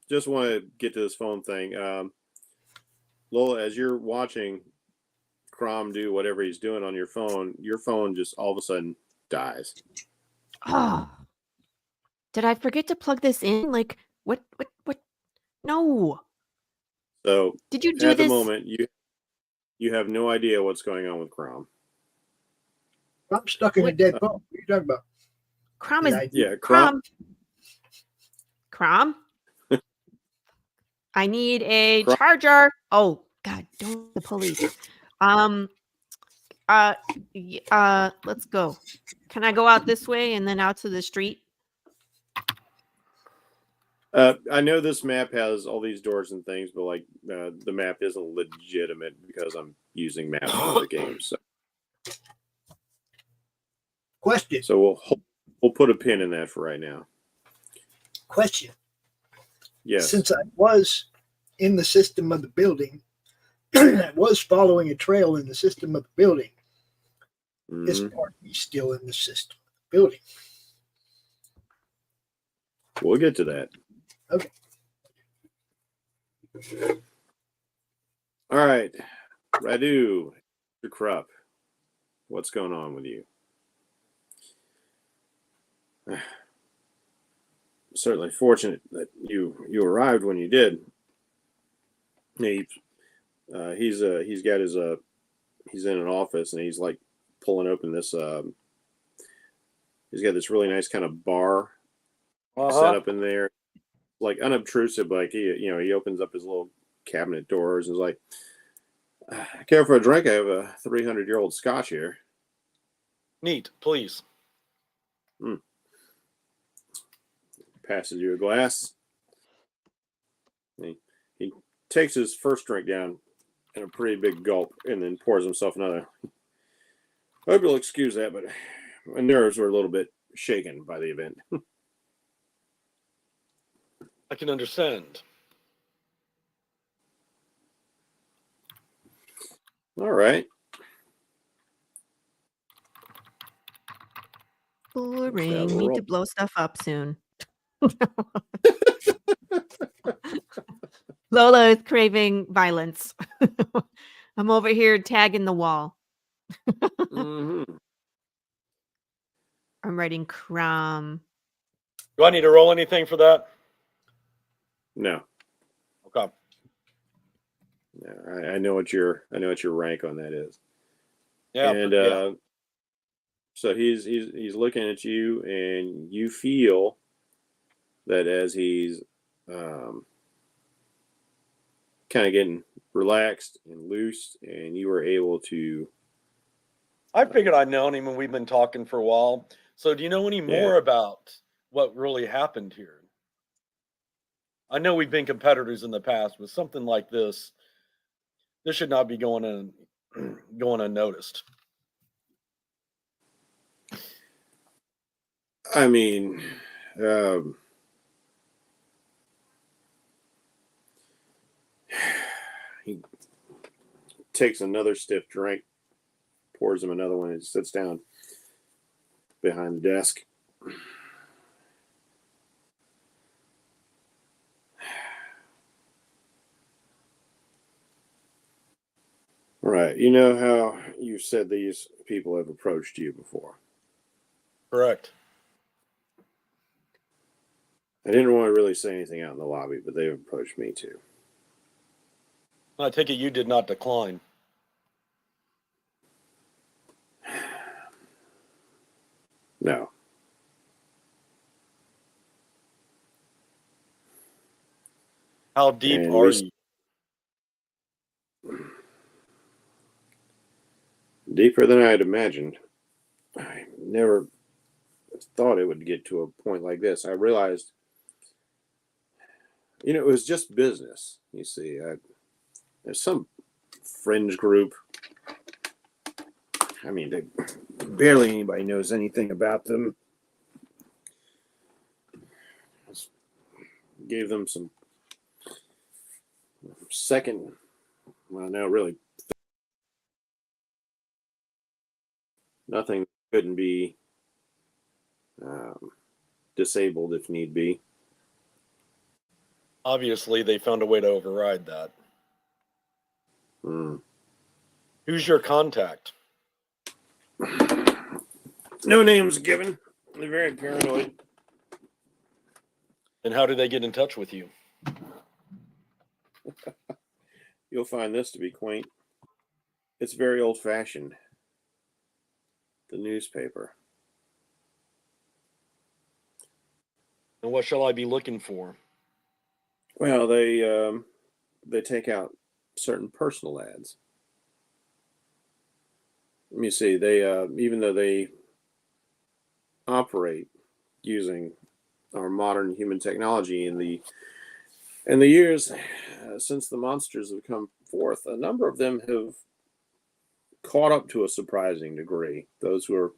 Just want to get to this phone thing. Lola, as you're watching Crom do whatever he's doing on your phone just all of a sudden dies. Oh, did I forget to plug this in? Like, what? No. So Did you do at this? the moment, you have no idea what's going on with Crom. I'm stuck in a dead phone. What are you talking about? Crom is Yeah, Crom. Crom. I need a Crom. charger. Oh God, don't the police. Let's go. Can I go out this way and then out to the street? I know this map has all these doors and things, but like the map isn't legitimate because I'm using maps for other games. So, Question. so we'll put a pin in that for right now. Question. Yes. Since I was in the system of the building, I was following a trail in the system of the building. Is Mhm. party still in the system of the building? We'll get to that. Okay. All right. Radu, Mr. Krupp, what's going on with you? Certainly fortunate that you arrived when you did. He's got his he's in an office and he's like pulling open this he's got this really nice kind of bar set up in there, like unobtrusive. Like he opens up his little cabinet doors and is like, "Care for a drink? I have a 300-year-old Scotch here." Neat, please. Passes you a glass. He takes his first drink down in a pretty big gulp and then pours himself another. I hope you'll excuse that, but my nerves were a little bit shaken by the event. I can understand. All right. Boring. Need to blow stuff up soon. Lola is craving violence. I'm over here tagging the wall. Mm-hmm. I'm writing Crom. Do I need to roll anything for that? No. Okay. Yeah, I know what your rank on that is. Yeah. And so he's looking at you, and you feel that as he's kind of getting relaxed and loose, and you were able to. I figured I'd known him and we've been talking for a while. So do you know any more about what really happened here. I know we've been competitors in the past, but something like this should not be going unnoticed. I mean, he takes another stiff drink, pours him another one, and sits down behind the desk. Right. You know how you said these people have approached you before? Correct. I didn't want to really say anything out in the lobby, but they've approached me too. I take it you did not decline. No. How deep And are you? Deeper than I had imagined. I never thought it would get to a point like this. I realized, it was just business. You see, there's some fringe group. I mean, barely anybody knows anything about them. Just gave them some second, well, no, really, nothing couldn't be disabled if need be. Obviously, they found a way to override that. Who's your contact? No names given. They're very paranoid. And how do they get in touch with you? You'll find this to be quaint. It's very old-fashioned. The newspaper. And what shall I be looking for? Well, they take out certain personal ads. Let me see. They even though they operate using our modern human technology in the years since the monsters have come forth, a number of them have caught up to a surprising degree. Those who are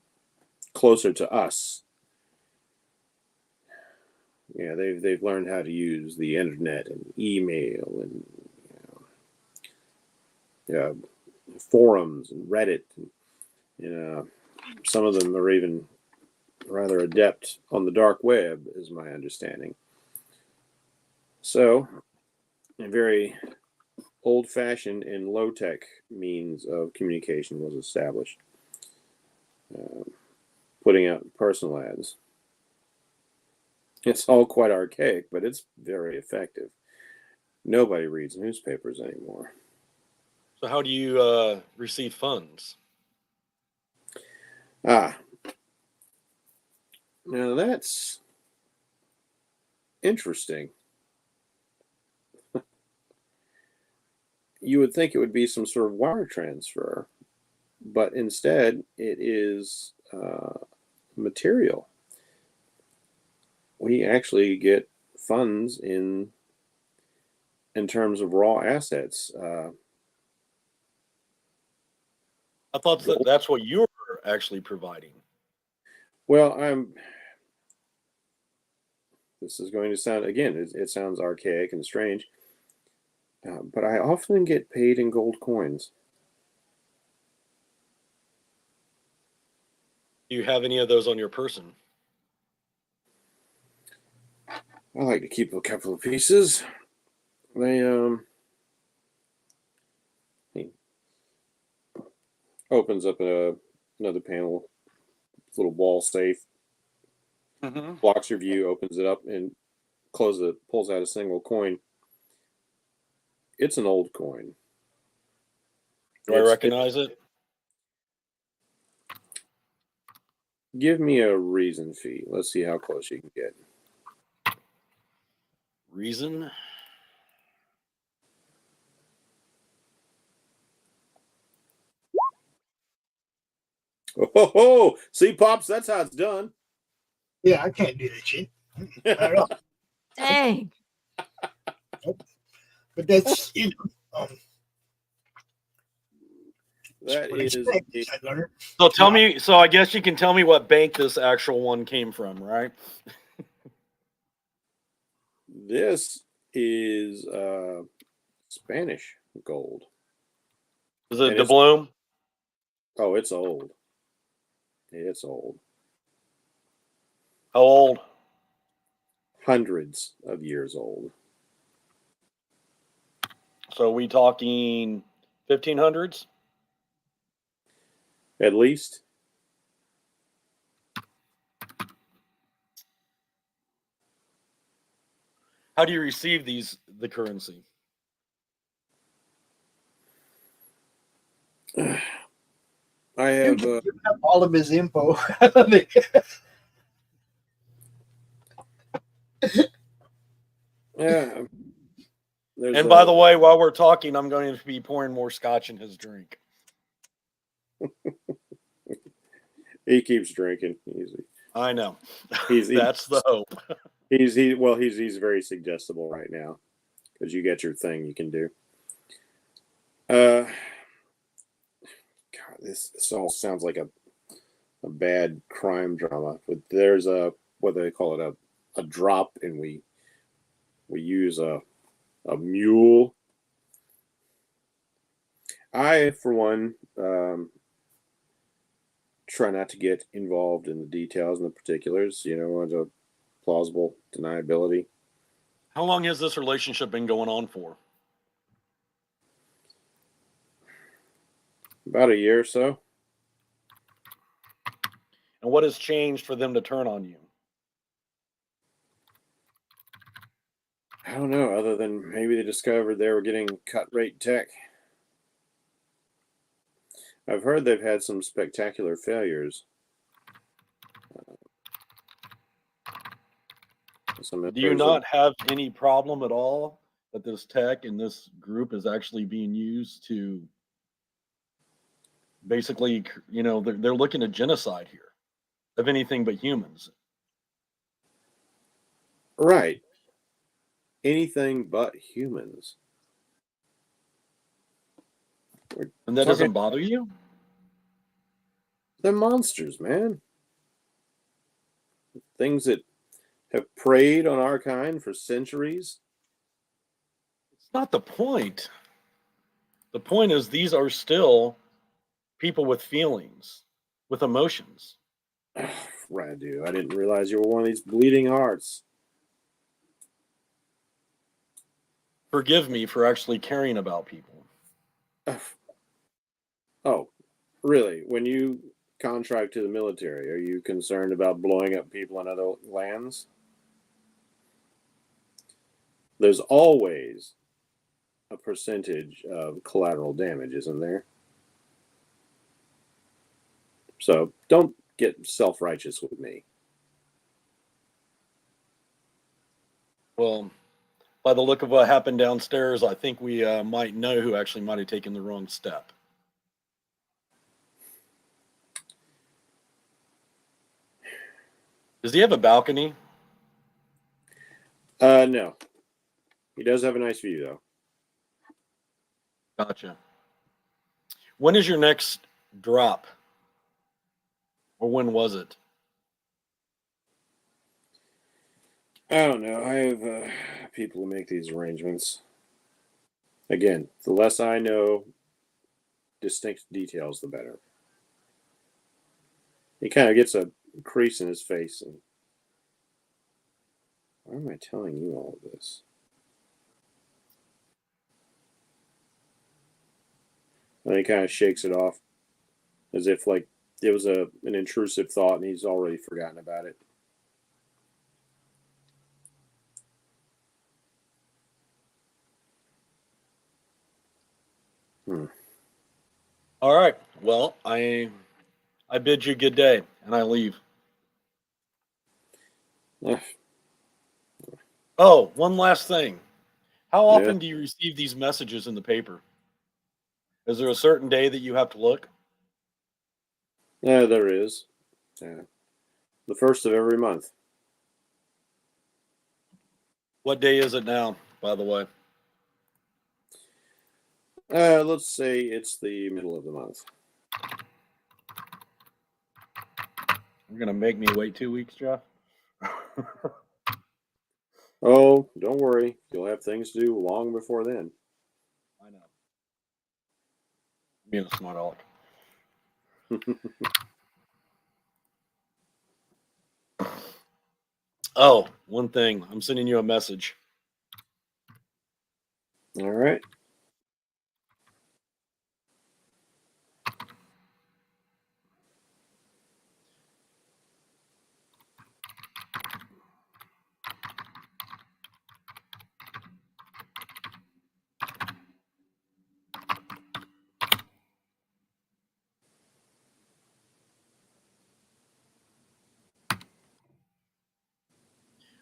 closer to us, they've learned how to use the internet and email and forums and Reddit. And, some of them are even rather adept on the dark web, is my understanding. So, a very old-fashioned and low-tech means of communication was established. Putting out personal ads. It's all quite archaic, but it's very effective. Nobody reads newspapers anymore. So how do you receive funds? Now that's interesting. You would think it would be some sort of wire transfer, but instead it is material. We actually get funds in terms of raw assets. I thought that's what you were actually providing. Well, this is going to sound, again, it sounds archaic and strange, but I often get paid in gold coins. Do you have any of those on your person? I like to keep a couple of pieces. They he opens up another panel, little wall safe, blocks your view, opens it up, and pulls out a single coin. It's an old coin. Do I recognize it? Give me a reason fee. Let's see how close you can get. Reason? Oh, see, Pops, that's how it's done. Yeah, I can't do that shit. Not at all. Dang. But that's That what I is expect, I learned. So tell me. So I guess you can tell me what bank this actual one came from, right? this is Spanish gold. Is it And it's- doubloon? Oh, it's old. It's old. How old? Hundreds of years old. So we talking 1500s? At least. How do you receive the currency? I You have can give up all of his info. yeah. There's And by the way, while we're talking, I'm going to be pouring more scotch in his drink. he keeps drinking easy. I know. He's That's the hope. he's very suggestible right now because you get your thing you can do. God, this all sounds like a bad crime drama. But there's a what they call it a drop, and we use a mule. I, for one, try not to get involved in the details and the particulars. The plausible deniability. How long has this relationship been going on for? About a year or so. And what has changed for them to turn on you? I don't know, other than maybe they discovered they were getting cut rate tech. I've heard they've had some spectacular failures. Do you not have any problem at all that this tech and this group is actually being used to basically, they're looking at genocide here of anything but humans? Right. Anything but humans. And that doesn't bother you? They're monsters, man. Things that have preyed on our kind for centuries. It's not the point. The point is these are still people with feelings, with emotions. Radu, I didn't realize you were one of these bleeding hearts. Forgive me for actually caring about people. Oh, really? When you contract to the military, are you concerned about blowing up people in other lands? There's always a percentage of collateral damage, isn't there? So don't get self-righteous with me. Well, by the look of what happened downstairs, I think we might know who actually might have taken the wrong step. Does he have a balcony? No. He does have a nice view, though. Gotcha. When is your next drop? Or when was it? I don't know. I have people who make these arrangements. Again, the less I know, distinct details, the better. He kind of gets a crease in his face. And why am I telling you all of this? And he kind of shakes it off as if like it was an intrusive thought and he's already forgotten about it. All right. Well, I bid you good day and I leave. Oh, one last thing. How often do you receive these messages in the paper? Is there a certain day that you have to look? Yeah, there is. The first of every month. What day is it now, by the way? Let's say it's the middle of the month. You're going to make me wait 2 weeks, Jeff? Oh, don't worry. You'll have things to do long before then. I know. Being a smart aleck. Oh, one thing. I'm sending you a message. All right.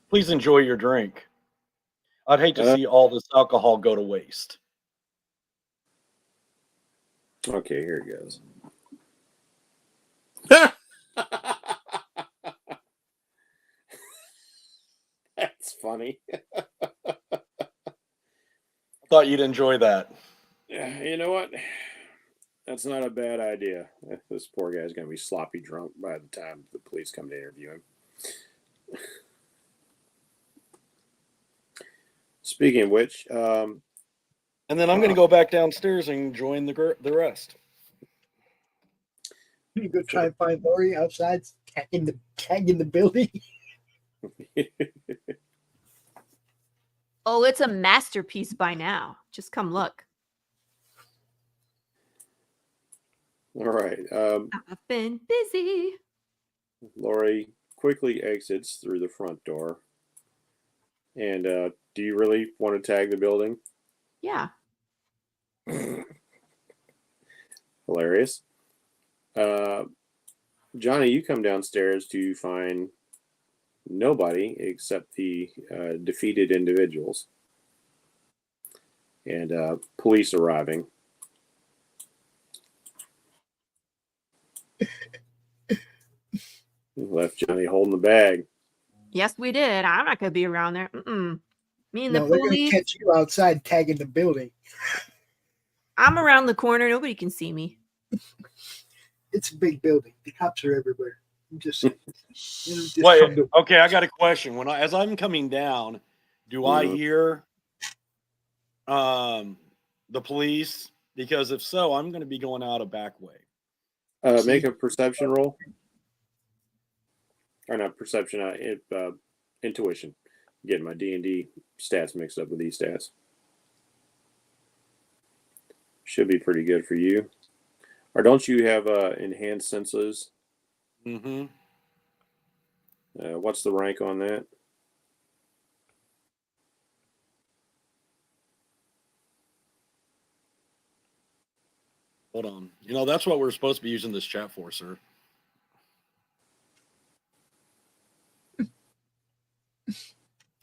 Please enjoy your drink. I'd hate to see all this alcohol go to waste. Okay, here it goes. That's funny. Thought you'd enjoy that. Yeah, you know what? That's not a bad idea. This poor guy's going to be sloppy drunk by the time the police come to interview him. Speaking of which, And then I'm going to go back downstairs and join the rest. You go try and find Laurie outside, tagging the building. Oh, it's a masterpiece by now. Just come look. all right. I've been busy. Laurie quickly exits through the front door. And do you really want to tag the building? Yeah. Hilarious. Johnny, you come downstairs to find nobody except the defeated individuals. And police arriving. Left Johnny holding the bag. Yes, we did. I'm not going to be around there. Mm-mm. Me and No, the they're going to police. catch you outside tagging the building. I'm around the corner. Nobody can see me. It's a big building. The cops are everywhere. I'm just saying. Wait, okay, I got a question. As I'm coming down, do I hear the police? Because if so, I'm going to be going out a back way. Make a perception roll. Or not perception, intuition. Getting my D&D stats mixed up with these stats. Should be pretty good for you. Or don't you have enhanced senses? Mm-hmm. What's the rank on that? Hold on. You know, that's what we're supposed to be using this chat for, sir.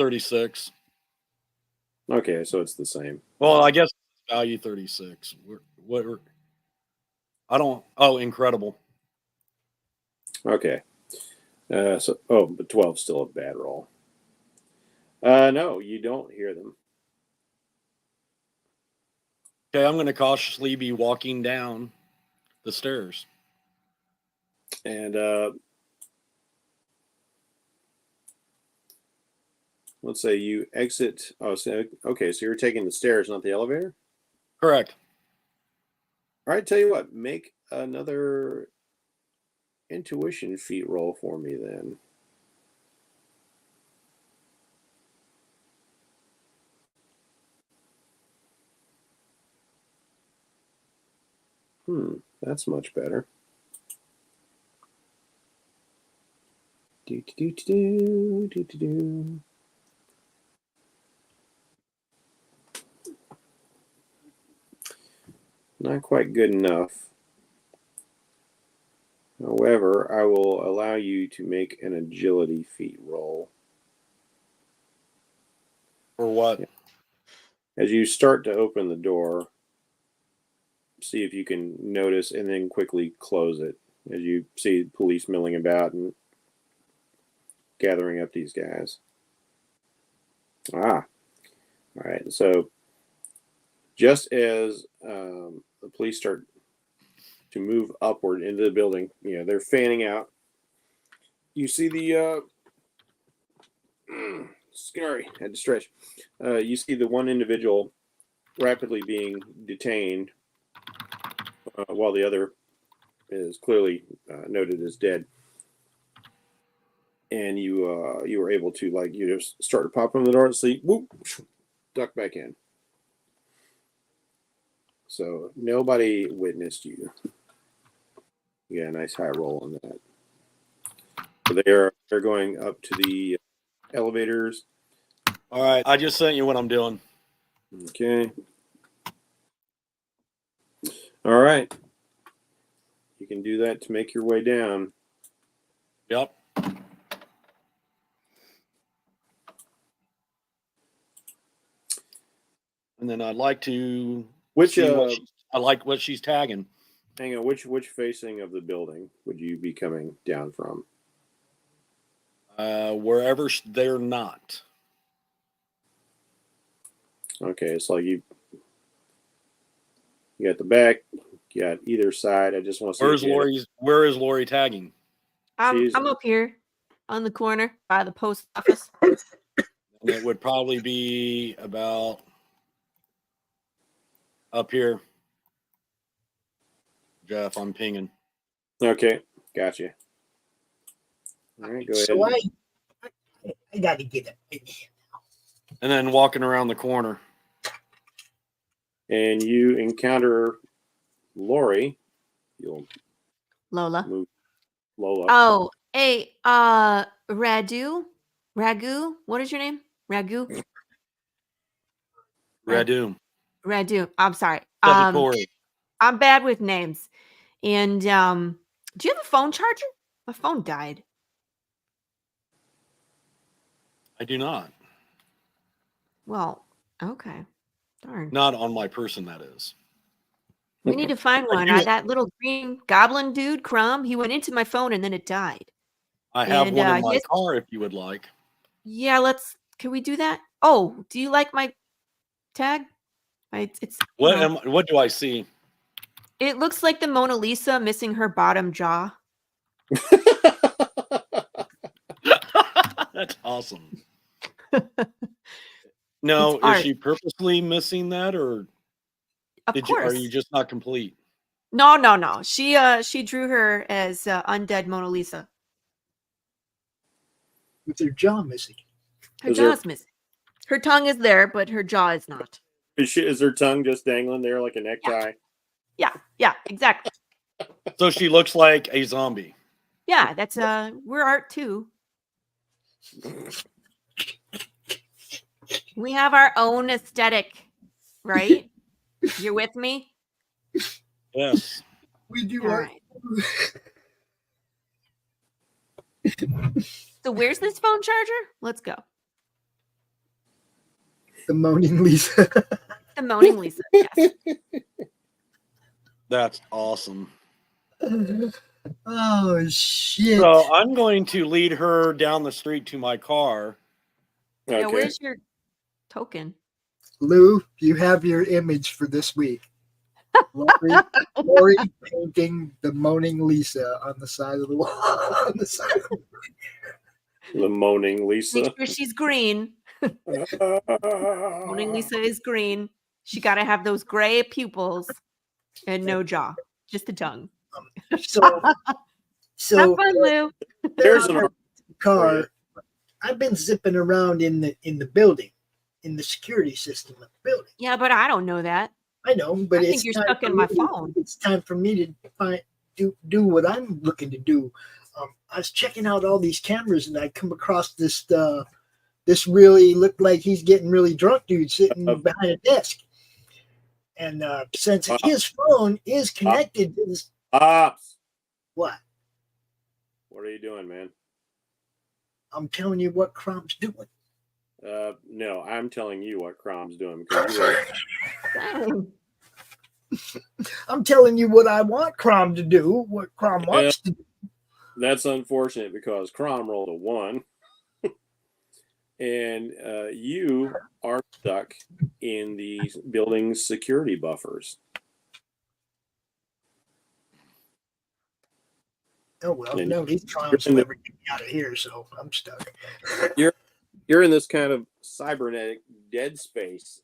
$36. Okay, so it's the same. Well, I guess value 36. Oh, incredible. Okay. But 12's still a bad roll. No, you don't hear them. Okay, I'm going to cautiously be walking down the stairs. And let's say you exit. Oh, so you're taking the stairs, not the elevator? Correct. All right, tell you what, make another intuition feat roll for me then. That's much better. Not quite good enough. However, I will allow you to make an agility feat roll. For what? As you start to open the door, see if you can notice and then quickly close it as you see police milling about and gathering up these guys. All right. So just as the police start to move upward into the building, they're fanning out. You see the sorry, had to stretch. You see the one individual rapidly being detained, while the other is clearly noted as dead. And you were able to you just start to pop on the door and see, whoop, duck back in. So nobody witnessed you. You got a nice high roll on that. So they're going up to the elevators. All right, I just sent you what I'm doing. Okay. All right. You can do that to make your way down. Yep. And then I'd like to I like what she's tagging. Hang on, which facing of the building would you be coming down from? Wherever they're not. Okay, it's like you got the back, you got either side. I just want to see. Where is Laurie tagging? I'm up here on the corner by the post office. And it would probably be about up here. Jeff, I'm pinging. Okay, gotcha. All right, go ahead. So I got to get it. And then walking around the corner. And you encounter Laurie. You'll Lola. move Lola. Oh, hey, Ragu. What is your name? Ragu. Radu. I'm sorry. Corey. I'm bad with names. And do you have a phone charger? My phone died. I do not. Well, okay. Darn. Not on my person, that is. We need to find one. That little green goblin dude, Crumb, he went into my phone and then it died. I have one in my car if you would like. Yeah, can we do that? Oh, do you like my tag? It's what do I see? It looks like the Mona Lisa missing her bottom jaw. That's awesome. No, is she purposely missing that, or are you just not complete? No. She drew her as undead Mona Lisa with her jaw missing. Her jaw's missing. Her tongue is there, but her jaw is not. Is her tongue just dangling there like a necktie? Yeah, exactly. So she looks like a zombie. Yeah, that's we're art too. We have our own aesthetic, right? You're with me? Yes. We do. All right. So where's this phone charger? Let's go. The Moaning Lisa. The Moaning Lisa, yes. That's awesome. Oh, shit. So I'm going to lead her down the street to my car. Okay. Yeah, where's your token? Lou, you have your image for this week. Laurie painting the Moaning Lisa on the side of the wall. The Moaning Lisa. Make sure she's green. Moaning Lisa is green. She got to have those gray pupils and no jaw, just a tongue. So have fun, Lou. There's a car. I've been zipping around in the building, in the security system of the building. Yeah, but I don't know that. I know, but I think you're stuck in my phone. It's time for me to do what I'm looking to do. I was checking out all these cameras, and I come across this really looked like he's getting really drunk dude sitting behind a desk. And since his phone is connected to this, what? What are you doing, man? I'm telling you what Crom's doing. No, I'm telling you what Crom's doing. I'm telling you what I want Crom to do, what Crom wants to do. That's unfortunate because Crom rolled a 1. and you are stuck in the building's security buffers. Oh well, And no, these clowns will never get me out of here, so I'm stuck. You're in this kind of cybernetic dead space.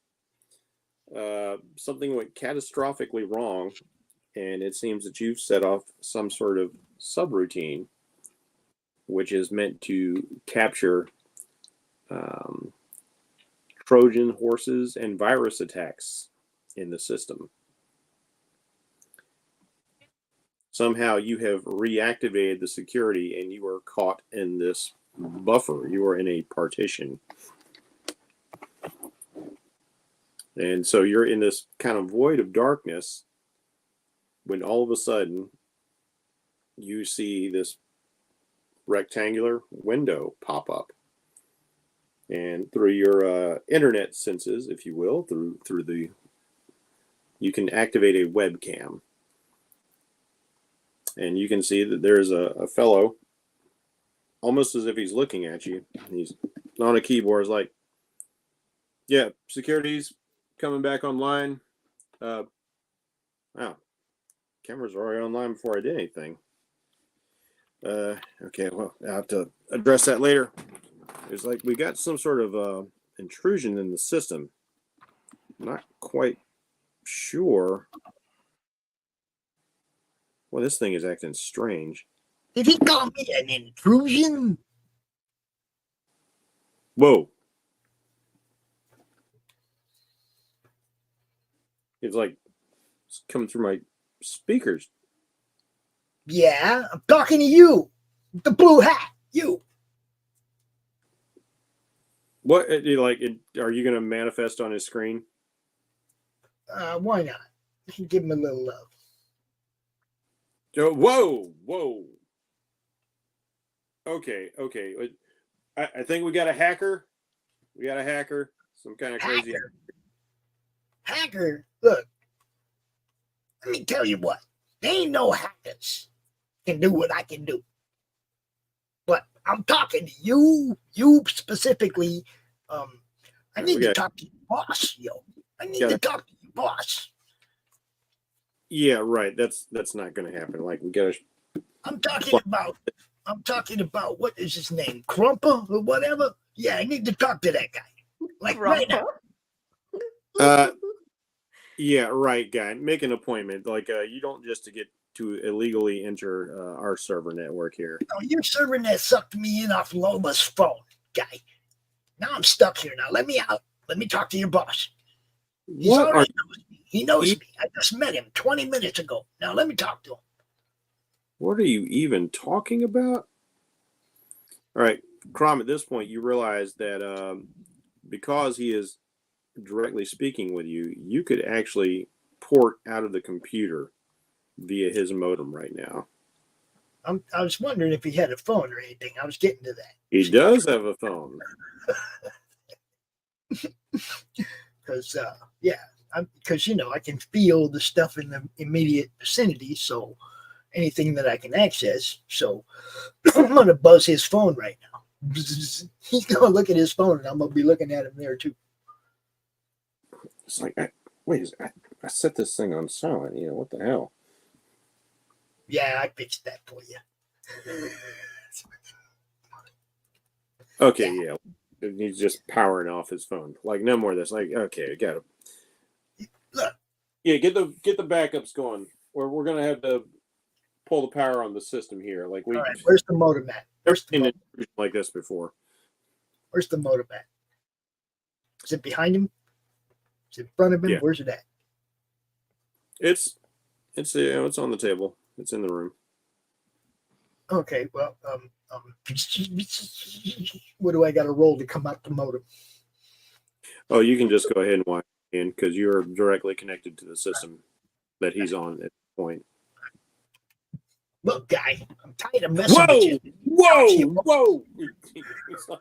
Something went catastrophically wrong, and it seems that you've set off some sort of subroutine, which is meant to capture Trojan horses and virus attacks in the system. Somehow you have reactivated the security and you are caught in this buffer. You are in a partition. And so you're in this kind of void of darkness when all of a sudden you see this rectangular window pop up. And through your internet senses, if you will, you can activate a webcam. And you can see that there's a fellow, almost as if he's looking at you. He's on a keyboard, is like, yeah, security's coming back online. Wow, cameras were already online before I did anything. Okay, well, I'll have to address that later. It's like we got some sort of intrusion in the system. Not quite sure. Well, this thing is acting strange. Did he call me an intrusion? Whoa. It's like it's coming through my speakers. Yeah, I'm talking to you. The blue hat. You. What, are you going to manifest on his screen? Why not? Give him a little love. Whoa. Okay. I think we got a hacker. Some kind of crazy hacker. Look, let me tell you what. There ain't no hackers can do what I can do. But I'm talking to you specifically. I need to talk to your boss, yo. I need to talk to your boss. Yeah, right. That's not going to happen. Like we got to. I'm talking about what is his name, Crumper or whatever. Yeah, I need to talk to that guy. Like right now. Yeah, right, guy. Make an appointment. Like you don't just to get to illegally enter our server network here. No, your server net sucked me in off Loma's phone, guy. Now I'm stuck here. Now let me out. Let me talk to your boss. He knows me. I just met him 20 minutes ago. Now let me talk to him. What are you even talking about? All right, Crom, at this point, you realize that because he is directly speaking with you, you could actually port out of the computer via his modem right now. I was wondering if he had a phone or anything. I was getting to that. He does have a phone. Because, I can feel the stuff in the immediate vicinity, so anything that I can access. So I'm going to buzz his phone right now. He's going to look at his phone, and I'm going to be looking at him there, too. It's like, I set this thing on silent. What the hell? Yeah, I fixed that for you. Okay, yeah. He's just powering off his phone. Like, no more of this. Like, okay, got it. Look. Yeah, get the backups going. Or we're gonna have to pull the power on the system here. Like all right, where's the modem at? Never seen an intrusion like this before. Where's the modem at? Is it behind him? Is it in front of him? Yeah. Where's it at? It's on the table. It's in the room. Okay, well, what do I got to roll to come out the modem? Oh, you can just go ahead and watch in because you're directly connected to the system that he's on at this point. Look, guy, I'm tired of messing with you. Whoa! He's like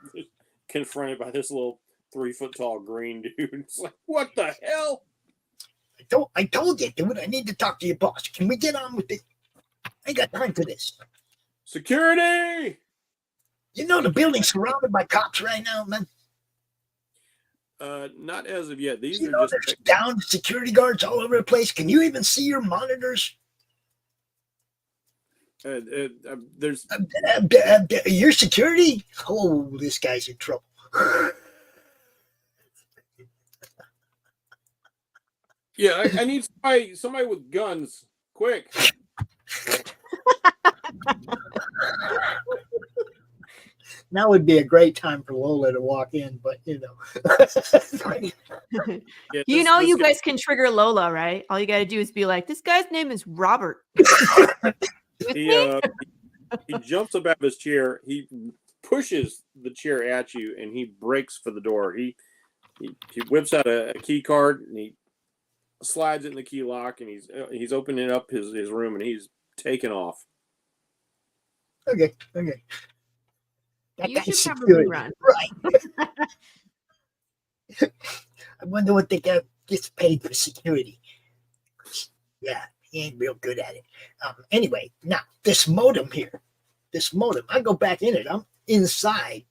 confronted by this little 3-foot tall green dude. It's like, what the hell? I told you, dude, I need to talk to your boss. Can we get on with it? I ain't got time for this. Security! You know the building's surrounded by cops right now, man. Not as of yet. These You are know, just there's downed security guards all over the place. Can you even see your monitors? there's Your security? Oh, this guy's in trouble. yeah. I need somebody with guns, quick. Now would be a great time for Lola to walk in, but you know. Yeah, You this- know, this you guy- guys can trigger Lola, right? All you got to do is be like, this guy's name is Robert. With He me? he jumps up out of his chair. He pushes the chair at you, and he breaks for the door. He whips out a key card and he slides it in the key lock, and he's opening up his room, and he's taking off. Okay. That You guy's should probably security. run. Right. I wonder what the guy gets paid for security. Yeah, he ain't real good at it. Anyway, now this modem here, I go back in it. I'm inside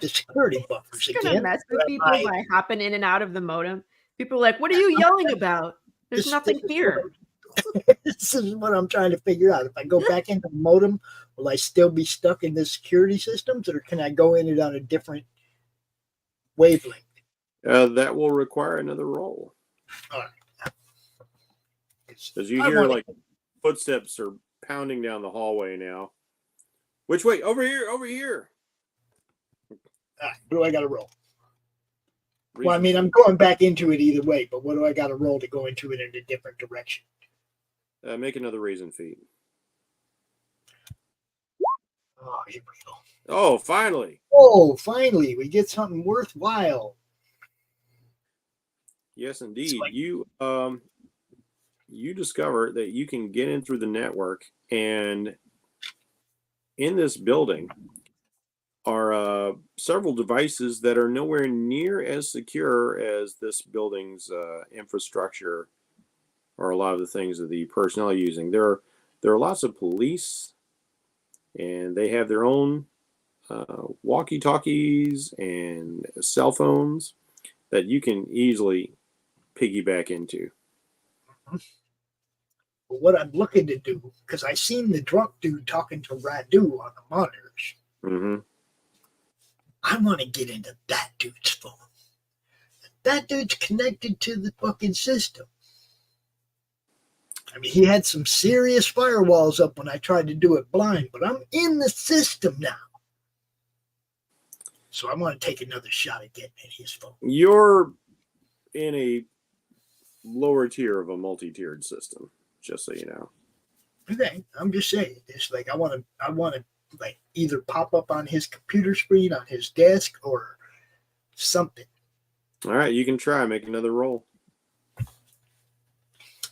the security buffers You're gonna again. mess with people by hopping in and out of the modem. People are like, what are you yelling about? There's nothing here. This is what I'm trying to figure out. If I go back into the modem, will I still be stuck in the security systems, or can I go in it on a different wavelength? That will require another roll. All right. As you I hear, wanna- like, footsteps are pounding down the hallway now. Which way? Over here, over here. All right, what do I got to roll? Well, I mean, I'm going back into it either way, but what do I got to roll to go into it in a different direction? Make another reason feat. Oh, here we go. Oh, finally. Oh, finally, we get something worthwhile. Yes, indeed. Sweet. You discover that you can get in through the network, and in this building are several devices that are nowhere near as secure as this building's infrastructure or a lot of the things that the personnel are using. There are lots of police, and they have their own walkie-talkies and cell phones that you can easily piggyback into. But what I'm looking to do, because I seen the drunk dude talking to Radu on the monitors, Mm-hmm. I want to get into that dude's phone. That dude's connected to the fucking system. I mean, he had some serious firewalls up when I tried to do it blind, but I'm in the system now. So I want to take another shot at getting in his phone. You're in a lower tier of a multi-tiered system, just so you know. Okay, I'm just saying. It's like I want to like either pop up on his computer screen on his desk or something. All right, you can try. Make another roll.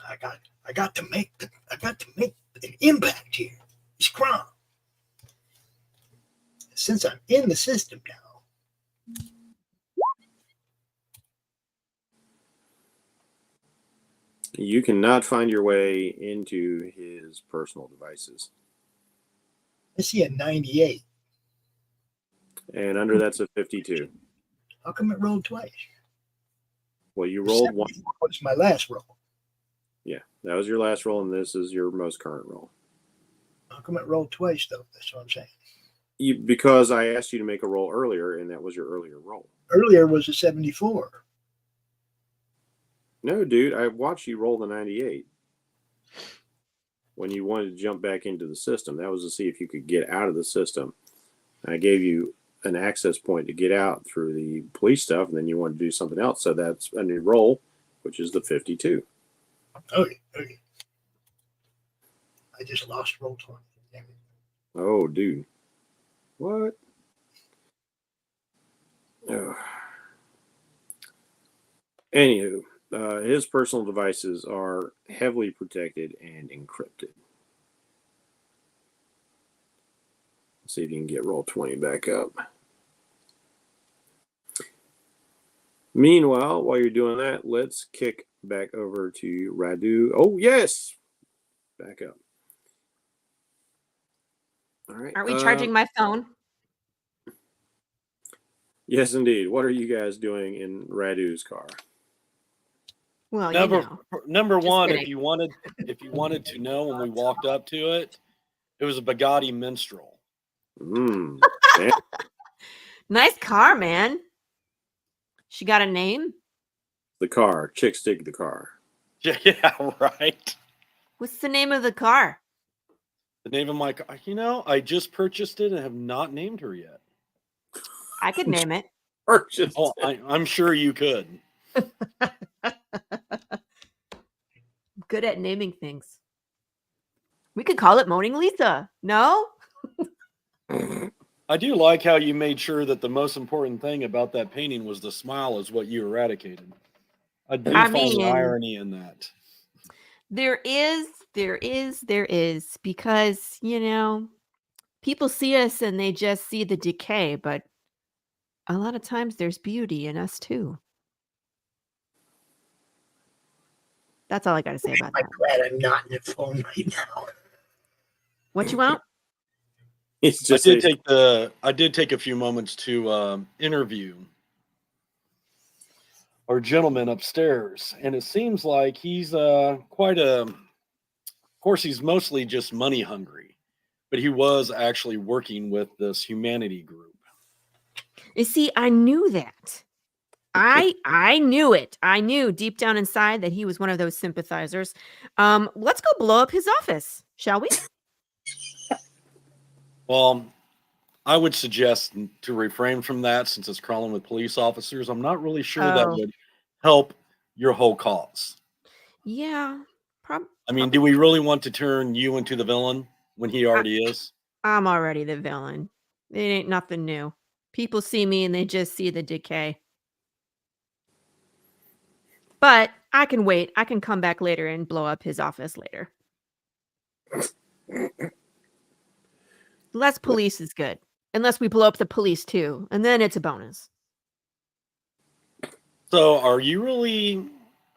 I got to make an impact here. It's crime. Since I'm in the system now. You cannot find your way into his personal devices. I see a 98. And under that's a 52. How come it rolled twice? Well, you rolled one. What's my last roll? Yeah, that was your last roll, and this is your most current roll. How come it rolled twice, though? That's what I'm saying. Because I asked you to make a roll earlier, and that was your earlier roll. Earlier was a 74. No, dude, I watched you roll the 98 when you wanted to jump back into the system. That was to see if you could get out of the system. I gave you an access point to get out through the police stuff, and then you wanted to do something else. So that's a new roll, which is the 52. Okay. I just lost roll 20. Damn it. Oh, dude. What? Anywho, his personal devices are heavily protected and encrypted. Let's see if you can get roll 20 back up. Meanwhile, while you're doing that, let's kick back over to Radu. Oh, yes! Back up. All right. Aren't we charging my phone? Yes, indeed. What are you guys doing in Radu's car? Well, Number Just one, kidding. if you wanted to know when we walked up to it, it was a Bugatti Minstrel. Mm. Nice car, man. She got a name? The car. Chicks dig the car. Yeah, right. What's the name of the car? The name of my car. I just purchased it and have not named her yet. I could name it. Purchased. Oh, I'm sure you could. Good at naming things. We could call it Moaning Lisa. No? I do like how you made sure that the most important thing about that painting was the smile is what you eradicated. I do find the irony in that. There is, because, people see us and they just see the decay, but a lot of times there's beauty in us too. That's all I got to say about that. I'm glad I'm not in the phone right now. What you want? It's just I did take a few moments to interview our gentleman upstairs, and it seems like he's quite of course, he's mostly just money hungry, but he was actually working with this humanity group. You see, I knew that. I knew it. I knew deep down inside that he was one of those sympathizers. Let's go blow up his office, shall we? Well, I would suggest to refrain from that since it's crawling with police officers. I'm not really sure that would help your whole cause. Yeah. I mean, do we really want to turn you into the villain when he already is? I'm already the villain. It ain't nothing new. People see me and they just see the decay. But I can wait. I can come back later and blow up his office later. Less police is good. Unless we blow up the police too. And then it's a bonus. So are you really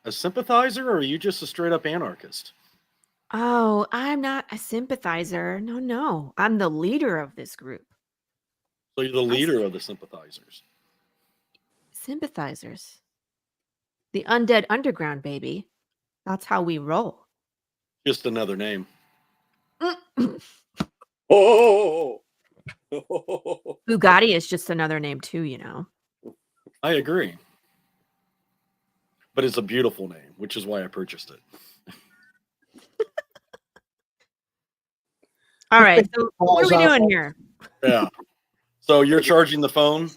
a sympathizer or are you just a straight up anarchist? Oh, I'm not a sympathizer. No. I'm the leader of this group. So you're the leader of the sympathizers. Sympathizers. The undead underground, baby. That's how we roll. Just another name. Oh! Bugatti is just another name too, I agree. But it's a beautiful name, which is why I purchased it. All right. So what are we doing here? Yeah. So you're charging the phone?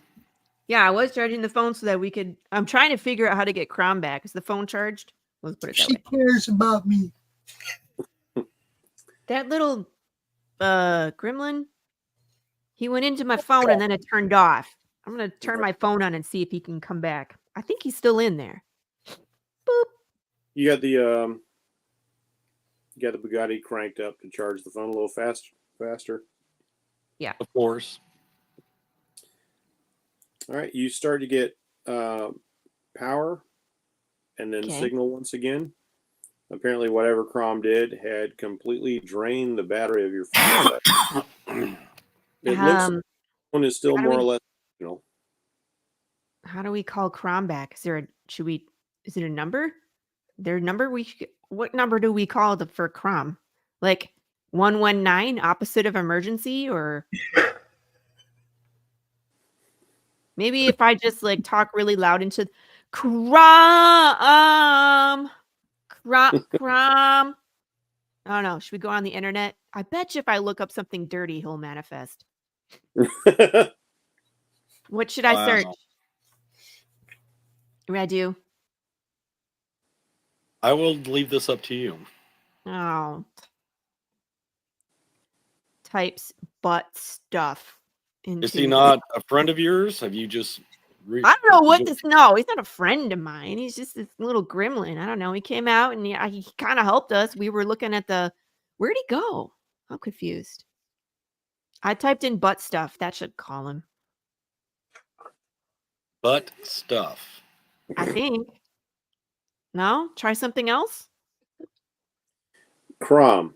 Yeah, I was charging the phone so that we could. I'm trying to figure out how to get Crom back. Is the phone charged? Let's put it that She way. cares about me. That little gremlin, he went into my phone and then it turned off. I'm going to turn my phone on and see if he can come back. I think he's still in there. Boop. You got the Bugatti cranked up to charge the phone a little faster. Yeah. Of course. All right, you start to get power and then signal once again. Apparently, whatever Crom did had completely drained the battery of your phone. It looks like one is still more or less, How do we call Crom back? Is it a number? Their number? What number do we call for Crom? Like 119, opposite of emergency, or maybe if I just talk really loud into Crom. I don't know. Should we go on the internet? I bet you if I look up something dirty, he'll manifest. What should I search? Radu. I will leave this up to you. Oh. Types butt stuff. Is he not a friend of yours? Have you just... I don't know what this... No, he's not a friend of mine. He's just this little gremlin. I don't know. He came out and he kind of helped us. We were looking at Where'd he go? I'm confused. I typed in butt stuff. That should call him. Butt stuff. I think. No? Try something else? Crom.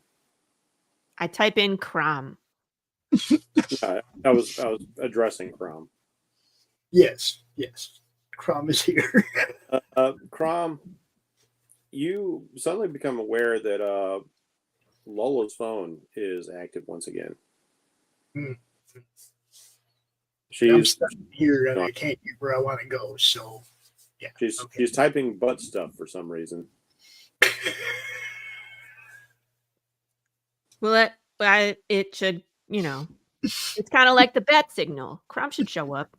I type in Crom. I was addressing Crom. Yes. Crom is here. Crom, you suddenly become aware that Lola's phone is active once again. I'm She's stuck here and I can't get where I want to go. So, yeah. she's typing butt stuff for some reason. Well, it should, it's kind of like the bat signal. Crom should show up.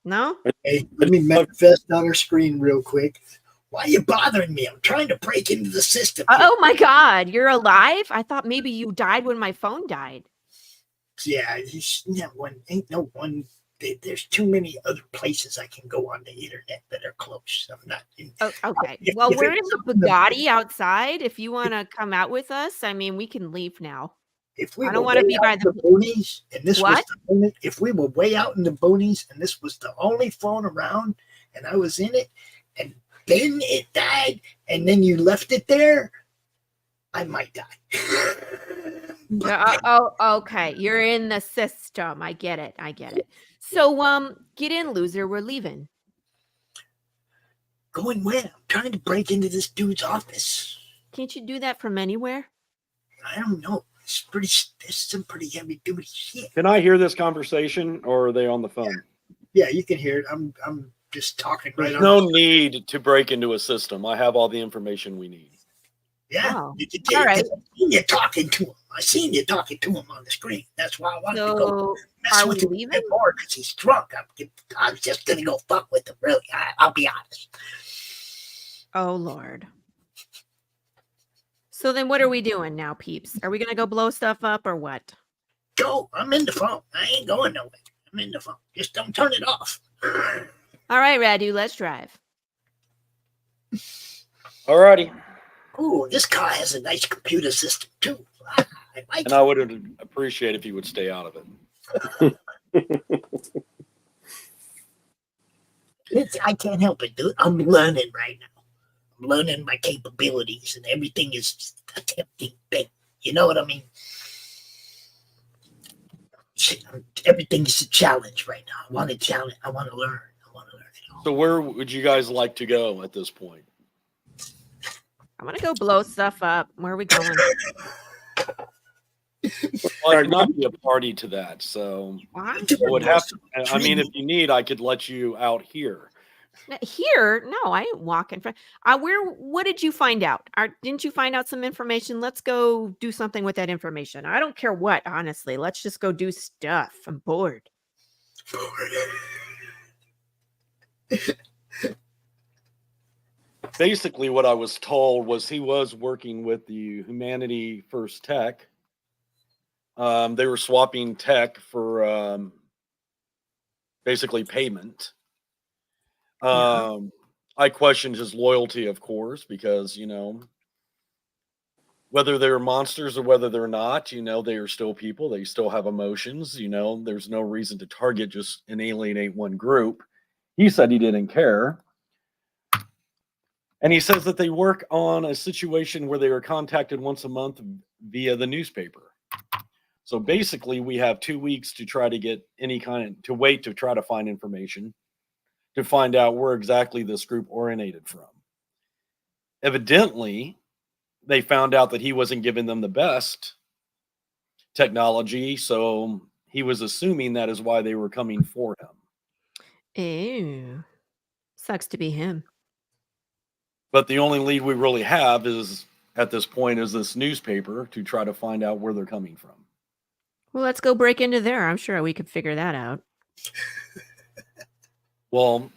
No? Hey, let me manifest on her screen real quick. Why are you bothering me? I'm trying to break into the system. Oh my God, you're alive? I thought maybe you died when my phone died. Yeah, ain't no one. There's too many other places I can go on the internet that are close. I'm not. Okay. Well, we're in the Bugatti outside. If you want to come out with us, I mean, we can leave now. If we I don't want to be by the boonies, and this what? was the only, if we were way out in the boonies, and this was the only phone around, and I was in it, and then it died, and then you left it there, I might die. Okay. You're in the system. I get it. So, get in, loser. We're leaving. Going where? I'm trying to break into this dude's office. Can't you do that from anywhere? I don't know. There's some pretty heavy duty shit. Can I hear this conversation, or are they on the phone? Yeah, you can hear it. I'm just talking right There's on. no need to break into a system. I have all the information we need. Yeah. Oh, All right. I seen you talking to him on the screen. That's why I wanted to go So, mess are we with him a leaving? bit more because he's drunk. I was just gonna go fuck with him. Really, I'll be honest. Oh, Lord. So then what are we doing now, peeps? Are we going to go blow stuff up or what? Go. I'm in the phone. I ain't going nowhere. I'm in the phone. Just don't turn it off. All right, Radu, let's drive. Alrighty. Ooh, this car has a nice computer system too. I like And I would appreciate if you would stay out of it. I can't help it, dude. I'm learning right now. I'm learning my capabilities, and everything is a tempting thing. You know what I mean? Everything is a challenge right now. I want to challenge. I want to learn. I want to learn it all. So where would you guys like to go at this point? I'm going to go blow stuff up. Where are we going? Well, I cannot be a party to that, so What? I would have to. I mean, if you need, I could let you out here. Here? No, I ain't walking. What did you find out? Didn't you find out some information? Let's go do something with that information. I don't care what, honestly. Let's just go do stuff. I'm bored. Basically, what I was told was he was working with the Humanity First Tech. They were swapping tech for basically payment. I questioned his loyalty, of course, because, whether they're monsters or whether they're not, they are still people. They still have emotions. There's no reason to target just and alienate one group. He said he didn't care. And he says that they work on a situation where they are contacted once a month via the newspaper. So basically, we have 2 weeks to try to get to try to find information, to find out where exactly this group originated from. Evidently, they found out that he wasn't giving them the best technology, so he was assuming that is why they were coming for him. Ew. Sucks to be him. But the only lead we really have is, at this point, is this newspaper to try to find out where they're coming from. Well, let's go break into there. I'm sure we could figure that out. Well,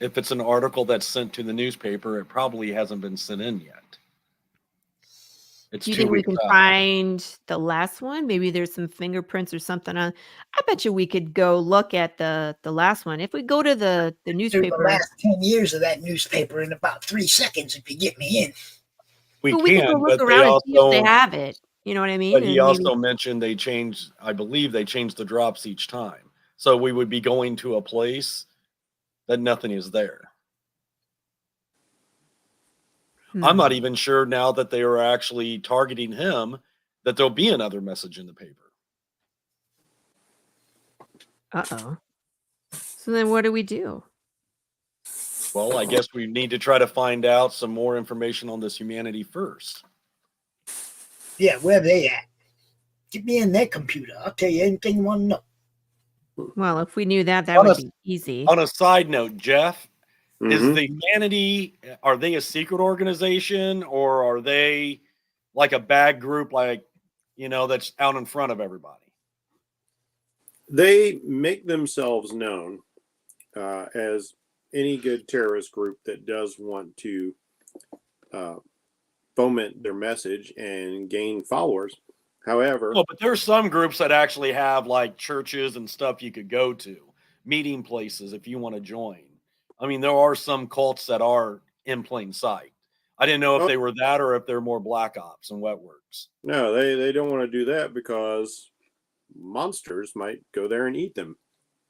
if it's an article that's sent to the newspaper, it probably hasn't been sent in yet. It's Do you 2 think we weeks can out. find the last one? Maybe there's some fingerprints or something on. I bet you we could go look at the last one. If we go to the Through newspaper, the last 10 years of that newspaper in about 3 seconds if you get me in. We but we could go can, look but they around and see if they also, have it. You know what I mean? but he And also mentioned I believe they changed the drops each time. So we would be going to a place that nothing is there. I'm not even sure now that they are actually targeting him that there'll be another message in the paper. Uh-oh. So then what do we do? Well, I guess we need to try to find out some more information on this humanity first. Yeah, where they at? Get me in that computer. I'll tell you anything you want to know. Well, if we knew that, that On would a- be easy. On a side note, Jeff, is Mhm. the humanity, are they a secret organization or are they like a bad group, like, that's out in front of everybody? They make themselves known as any good terrorist group that does want to foment their message and gain followers. However, Well, but there's some groups that actually have like churches and stuff you could go to, meeting places if you want to join. I mean, there are some cults that are in plain sight. I didn't know if they were that or if they're more black ops and wet works. no, they don't want to do that because monsters might go there and eat them.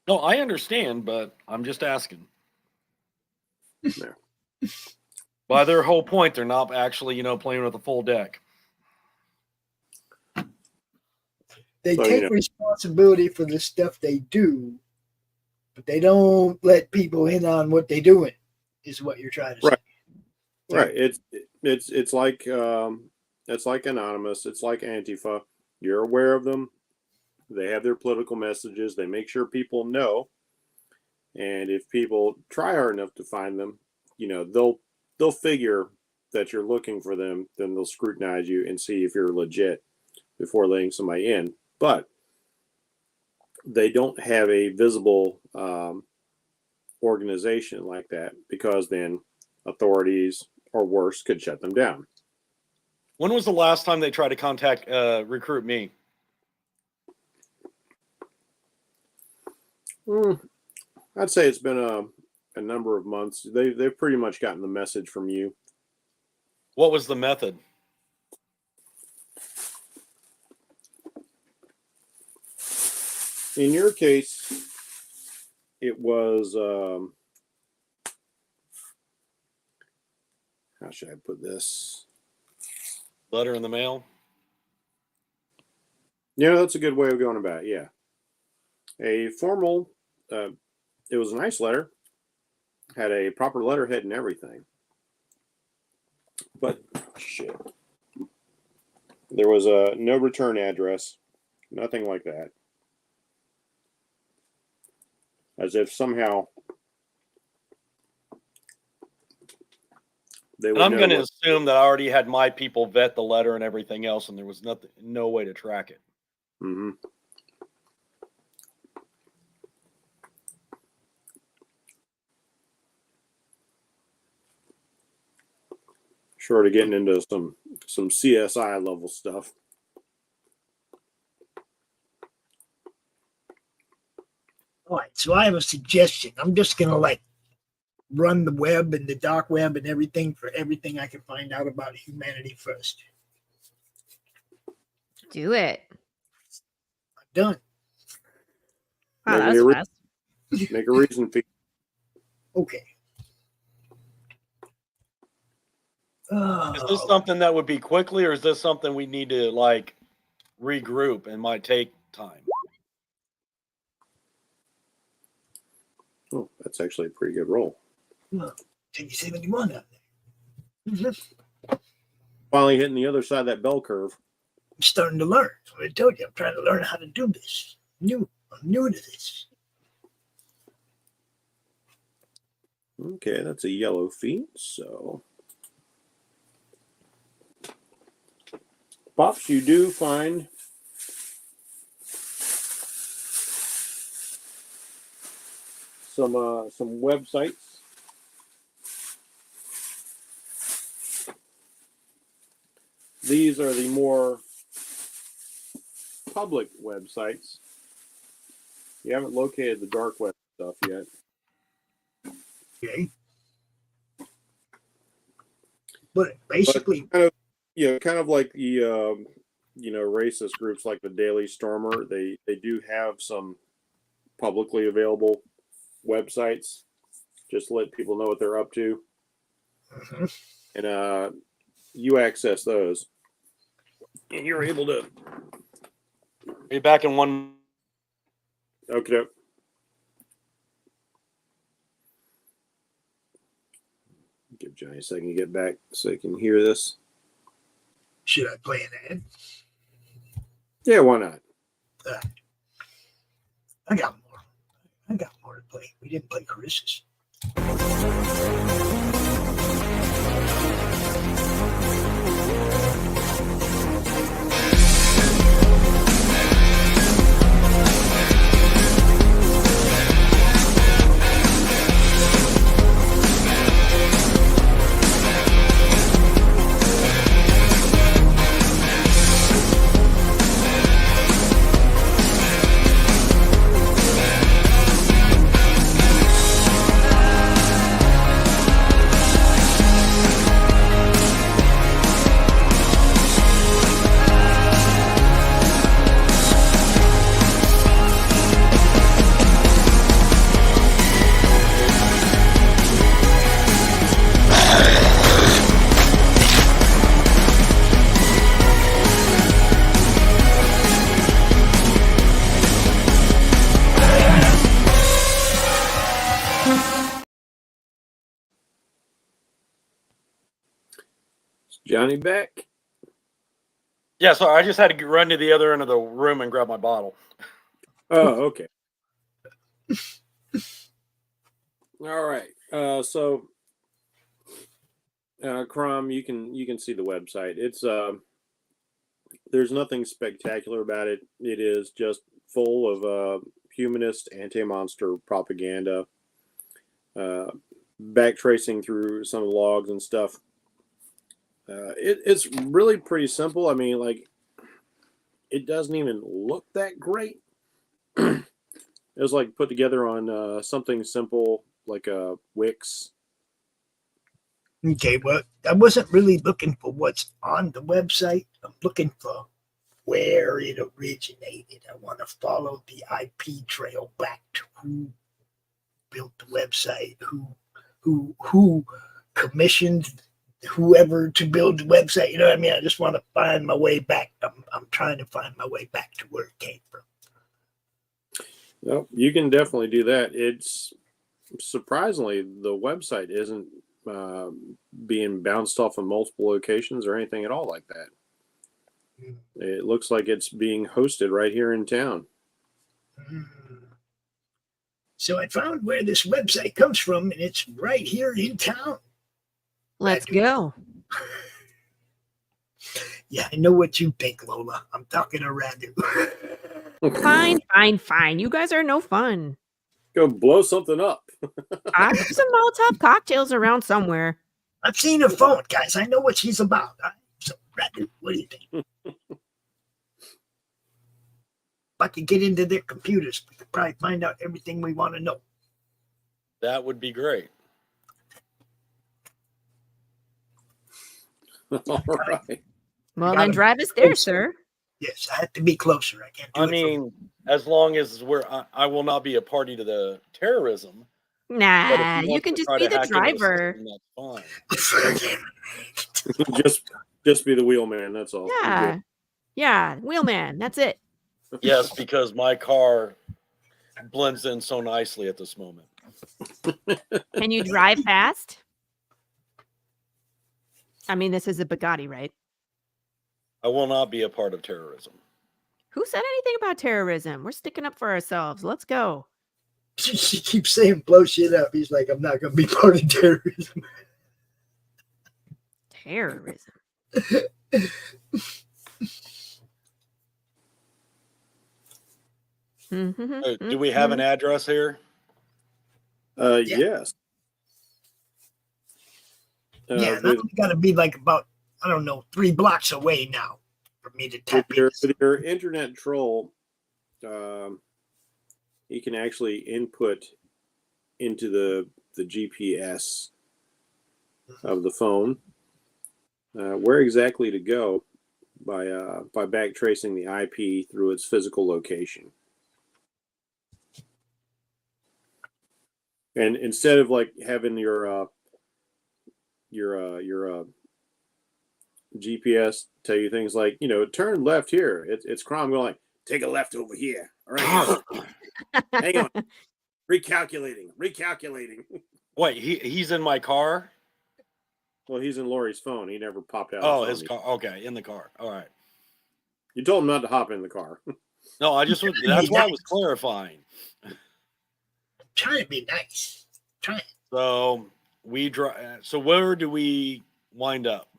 No, I understand, but I'm just asking. No. By their whole point, they're not actually, playing with a full deck. They So, take responsibility for the stuff they do, but they don't let people in on what they're doing, is what you're trying to say. Right. It's like Anonymous. It's like Antifa. You're aware of them. They have their political messages. They make sure people know. And if people try hard enough to find them, they'll figure that you're looking for them. Then they'll scrutinize you and see if you're legit before letting somebody in. But they don't have a visible organization like that because then authorities or worse could shut them down. When was the last time they tried to recruit me? I'd say it's been a number of months. They've pretty much gotten the message from you. What was the method? In your case, it was how should I put this? Letter in the mail? Yeah, that's a good way of going about it. Yeah. A formal, it was a nice letter, had a proper letterhead and everything. But, shit. There was no return address, nothing like that. As if somehow they would. And I'm going to assume that I already had my people vet the letter and everything else, and there was no way to track it. Mm-hmm. Short of getting into some CSI level stuff. All right, so I have a suggestion. I'm just going to run the web and the dark web and everything for everything I can find out about humanity first. Do it. I'm done. Wow, Maybe that was fast. Make a reason fee. Okay. Is this something that would be quickly, or is this something we need to regroup and might take time? Oh, that's actually a pretty good roll. Take you 71 out there. Finally hitting the other side of that bell curve. I'm starting to learn. So I told you, I'm trying to learn how to do this. I'm new to this. Okay, that's a yellow feat, so. Pops, you do find some websites. These are the more public websites. You haven't located the dark web stuff yet. Okay. But basically, But kind of like the racist groups like the Daily Stormer. They do have some publicly available websites. Just to let people know what they're up to, and you access those, and you're able to. Be back in one. Okay. Give Johnny a second to get back so he can hear this. Should I play an ad? Yeah, why not? I got more. I got more to play. We didn't play Carissa's. Johnny back? Yeah, so I just had to run to the other end of the room and grab my bottle. Oh, okay. All right. So, Crom, you can see the website. It's there's nothing spectacular about it. It is just full of humanist anti-monster propaganda, backtracing through some logs and stuff. It's really pretty simple. I mean, like, it doesn't even look that great. It was like put together on something simple like a Wix. Okay, well, I wasn't really looking for what's on the website. I'm looking for where it originated. I want to follow the IP trail back to who built the website, who commissioned whoever to build the website. You know what I mean? I just want to find my way back. I'm trying to find my way back to where it came from. Well, you can definitely do that. It's surprisingly, the website isn't being bounced off of multiple locations or anything at all like that. It looks like it's being hosted right here in town. So I found where this website comes from, and it's right here in town. Let's go. Yeah, I know what you think, Lola. I'm talking to Radu. Fine. You guys are no fun. Go blow something up. I have some Molotov cocktails around somewhere. I've seen her phone, guys. I know what she's about. So, Radu, what do you think? If I could get into their computers, we could probably find out everything we want to know. That would be great. All right. Well, then drive us there, sir. Yes, I have to be closer. I can't do I it. mean, as long as I will not be a party to the terrorism. But if Nah, you you want can to just try be to the hack into the driver. system, that's fine. just be the wheelman. That's all. Yeah, wheelman. That's it. Yes, because my car blends in so nicely at this moment. Can you drive fast? I mean, this is a Bugatti, right? I will not be a part of terrorism. Who said anything about terrorism? We're sticking up for ourselves. Let's go. She keeps saying blow shit up. He's like, I'm not going to be part of terrorism. Terrorism. Do we have an address here? Yes. Yeah, that's got to be like about, I don't know, 3 blocks away now for me to tap in. With your internet troll, you can actually input into the GPS of the phone where exactly to go by backtracing the IP through its physical location. And instead of like having your GPS tell you things like, turn left here. It's Crom going like, take a left over here. All right. Hang on. Recalculating. Wait, he's in my car? Well, he's in Laurie's phone. He never popped out. Oh, his his phone. car. Okay, in the car. All right. You told him not to hop in the car. No, that's why I was clarifying. Trying to be nice. Trying. So So where do we wind up?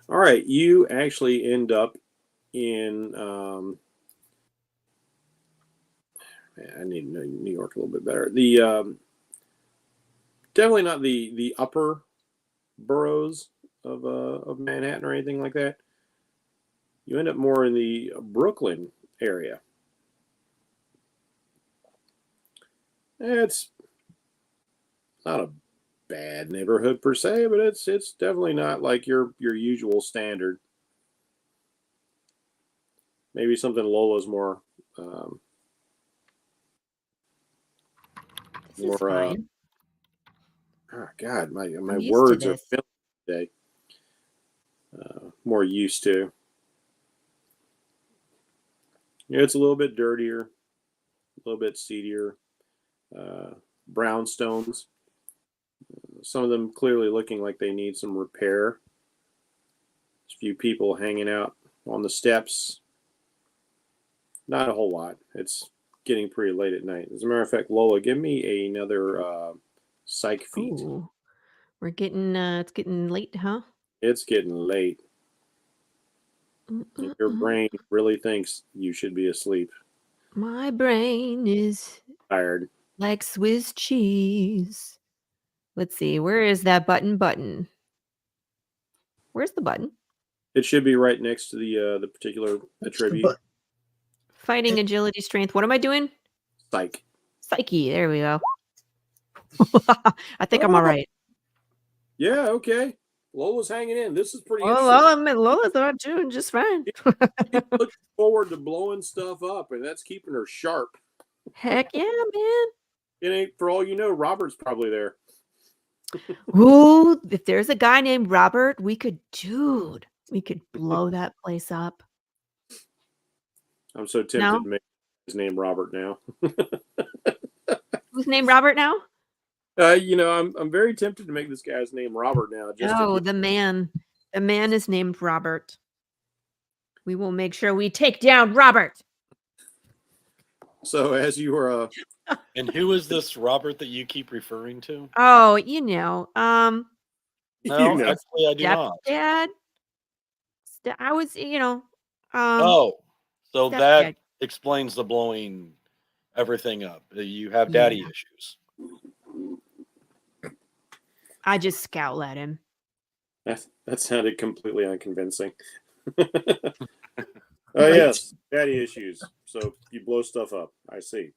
All right, you actually end up in. I need to know New York a little bit better. The definitely not the upper boroughs of Manhattan or anything like that. You end up more in the Brooklyn area. It's not a bad neighborhood per se, but it's definitely not like your usual standard. Maybe something Lola's more This is fine. Oh God, my I'm used to words are this. failing today. More used to. Yeah, it's a little bit dirtier, a little bit seedier. Brownstones. Some of them clearly looking like they need some repair. There's a few people hanging out on the steps. Not a whole lot. It's getting pretty late at night. As a matter of fact, Lola, give me another psych feat. Ooh, we're getting it's getting late, huh? It's getting late. And your brain really thinks you should be asleep. My brain is Tired. like Swiss cheese. Let's see, where is that button? Where's the button? It should be right next to the particular attribute. Fighting, agility, strength. What am I doing? Psych. Psyche. There we go. I think I'm all right. Yeah, okay. Lola's hanging in. This is pretty Well, interesting. Lola's not doing just fine. She's looking forward to blowing stuff up, and that's keeping her sharp. Heck yeah, man. It ain't, for all you know, Robert's probably there. Ooh, if there's a guy named Robert, we could blow that place up. I'm so tempted No? to make his name Robert now. Who's named Robert now? I'm very tempted to make this guy's name Robert now. The man. The man is named Robert. We will make sure we take down Robert. So as you were And who is this Robert that you keep referring to? Oh, No, know. actually, I do not. Dad. I was, Oh, so stepdad. that explains the blowing everything up. You have daddy Yeah. issues. I just scowl at him. that sounded completely unconvincing. Oh yes, daddy issues. So you blow stuff up. I see.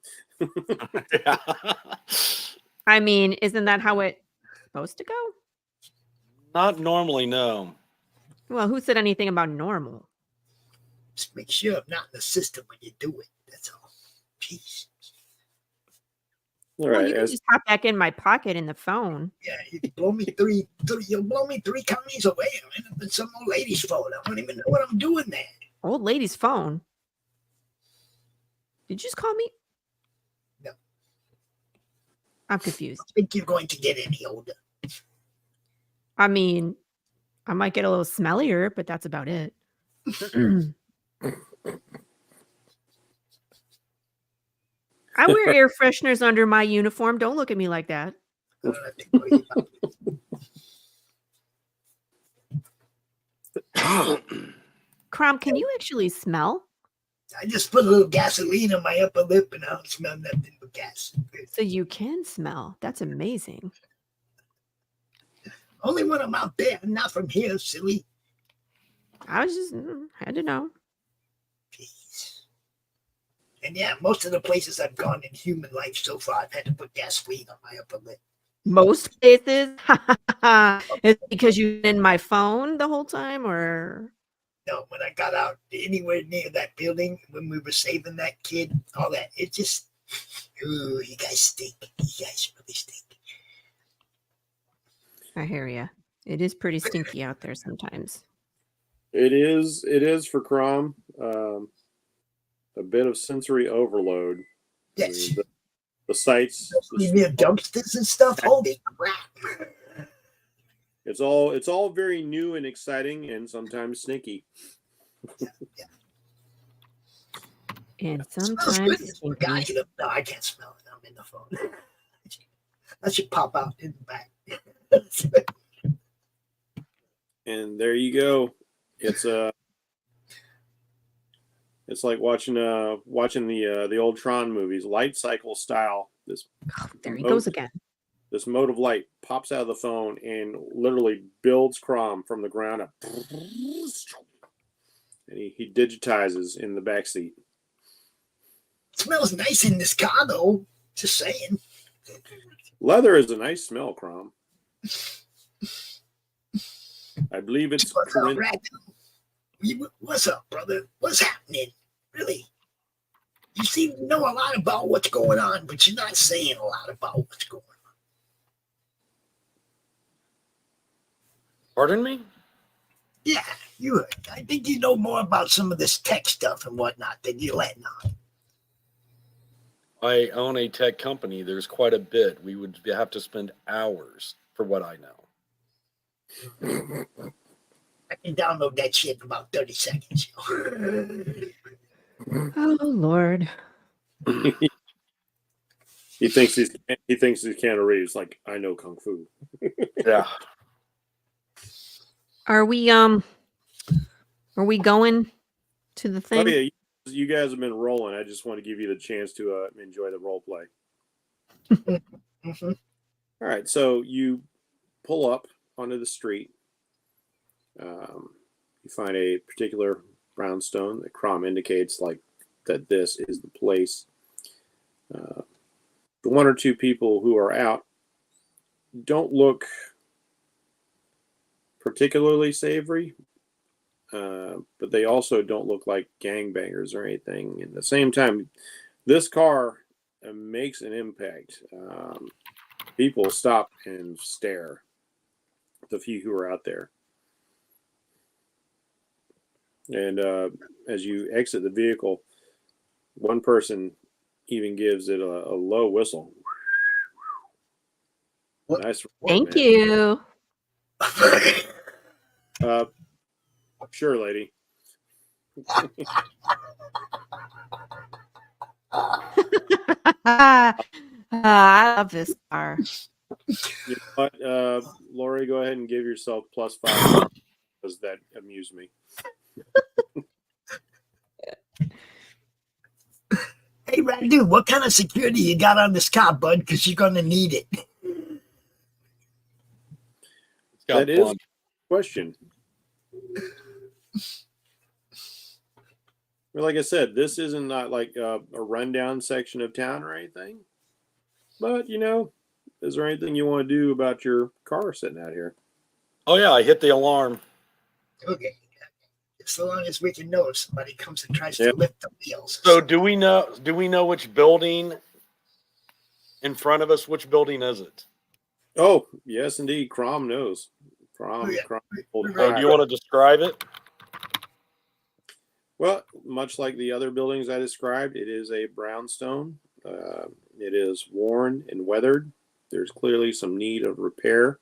Yeah. I mean, isn't that how it's supposed to go? Not normally, no. Well, who said anything about normal? Just make sure I'm not in the system when you do it. That's all. Jeez. All Well, right. you can just hop back in my pocket in the phone. Yeah, you can blow me three. You'll blow me 3 counties away. I'm in some old lady's phone. I don't even know what I'm doing there. Old lady's phone. Did you just call me? No. I'm confused. I think you're going to get any older. I mean, I might get a little smellier, but that's about it. I wear air fresheners under my uniform. Don't look at me like that. I don't have to worry about it. Crom, can you actually smell? I just put a little gasoline on my upper lip and I don't smell nothing but gas. So you can smell. That's amazing. Only when I'm out there, not from here, silly. I was just had to know. Jeez. And yeah, most of the places I've gone in human life so far, I've had to put gasoline on my upper lip. Most places. Is it because you've been in my phone the whole time, or No, when I got out anywhere near that building, when we were saving that kid, all that, it just, ooh, you guys stink. You guys really stink. I hear ya. It is pretty stinky out there sometimes. It is for Crom. A bit of sensory overload. Yes. The sights. Near dumpsters and stuff. Holy crap. It's all very new and exciting, and sometimes sneaky. And It smells sometimes good. stinky. No, I can't smell it. I'm in the phone. I should pop out in the back. And there you go. It's like watching the old Tron movies, light cycle style. This There he goes again. This mode of light pops out of the phone and literally builds Crom from the ground up. And he digitizes in the back seat. It smells nice in this car, though. Just saying. Leather is a nice smell, Crom. I believe it's What's up, What's up, brother? What's happening? Really? You seem to know a lot about what's going on, but you're not saying a lot about what's going on. Pardon me? Yeah, I think you know more about some of this tech stuff and whatnot than you're letting on. I own a tech company. There's quite a bit. We would have to spend hours for what I know. I can download that shit in about 30 seconds. Oh Lord. He thinks he's Keanu Reeves. Like, I know kung fu. Yeah. Are we going to the thing? Oh yeah, you guys have been rolling. I just want to give you the chance to enjoy the role play. Mm-hmm. All right, so you pull up onto the street. You find a particular brownstone that Crom indicates like that this is the place. The one or two people who are out don't look particularly savory, but they also don't look like gangbangers or anything. At the same time, this car makes an impact. People stop and stare, the few who are out there. And as you exit the vehicle, one person even gives it a low whistle. What? Nice report, Thank man. you. Sure, lady. I love this car. You know what, Laurie, go ahead and give yourself +5 because that amused me. Hey, Radu, what kind of security you got on this car, bud? Because you're going to need it. That is a question. Well, like I said, this isn't not like a rundown section of town or anything. But, you know, is there anything you want to do about your car sitting out here? Oh, yeah, I hit the alarm. Okay. So long as we can know if somebody comes and tries to lift the wheels. So do we know which building in front of us? Which building is it? Oh, yes, indeed. Crom knows. Crom. Do you want to describe it? Well, much like the other buildings I described, it is a brownstone. It is worn and weathered. There's clearly some need of repair.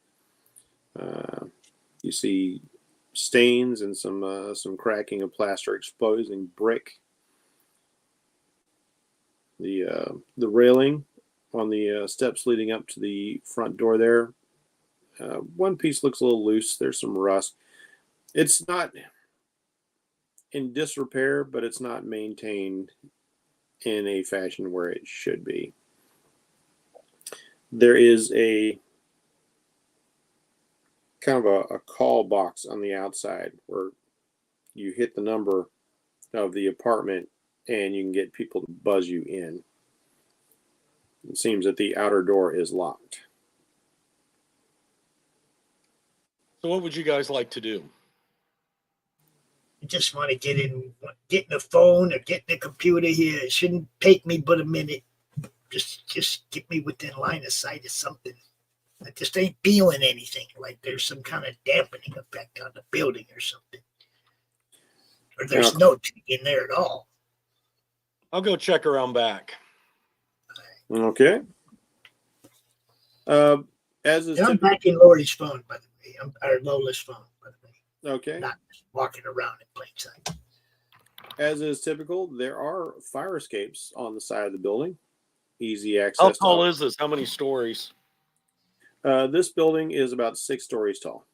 You see stains and some cracking of plaster exposing brick. The railing on the steps leading up to the front door there, one piece looks a little loose. There's some rust. It's not in disrepair, but it's not maintained in a fashion where it should be. There is a kind of a call box on the outside where you hit the number of the apartment and you can get people to buzz you in. It seems that the outer door is locked. So what would you guys like to do? I just want to get in the phone or get in the computer here. It shouldn't take me but a minute. Just get me within line of sight of something. I just ain't feeling anything like there's some kind of dampening effect on the building or something. Or there's no tick in there at all. I'll go check around back. Okay. As is I'm back in Laurie's phone, by the way. Our Lola's phone, by the way. Okay. Not walking around in plain sight. As is typical, there are fire escapes on the side of the building. Easy access. How tall is this? How many stories? This building is about 6 stories tall.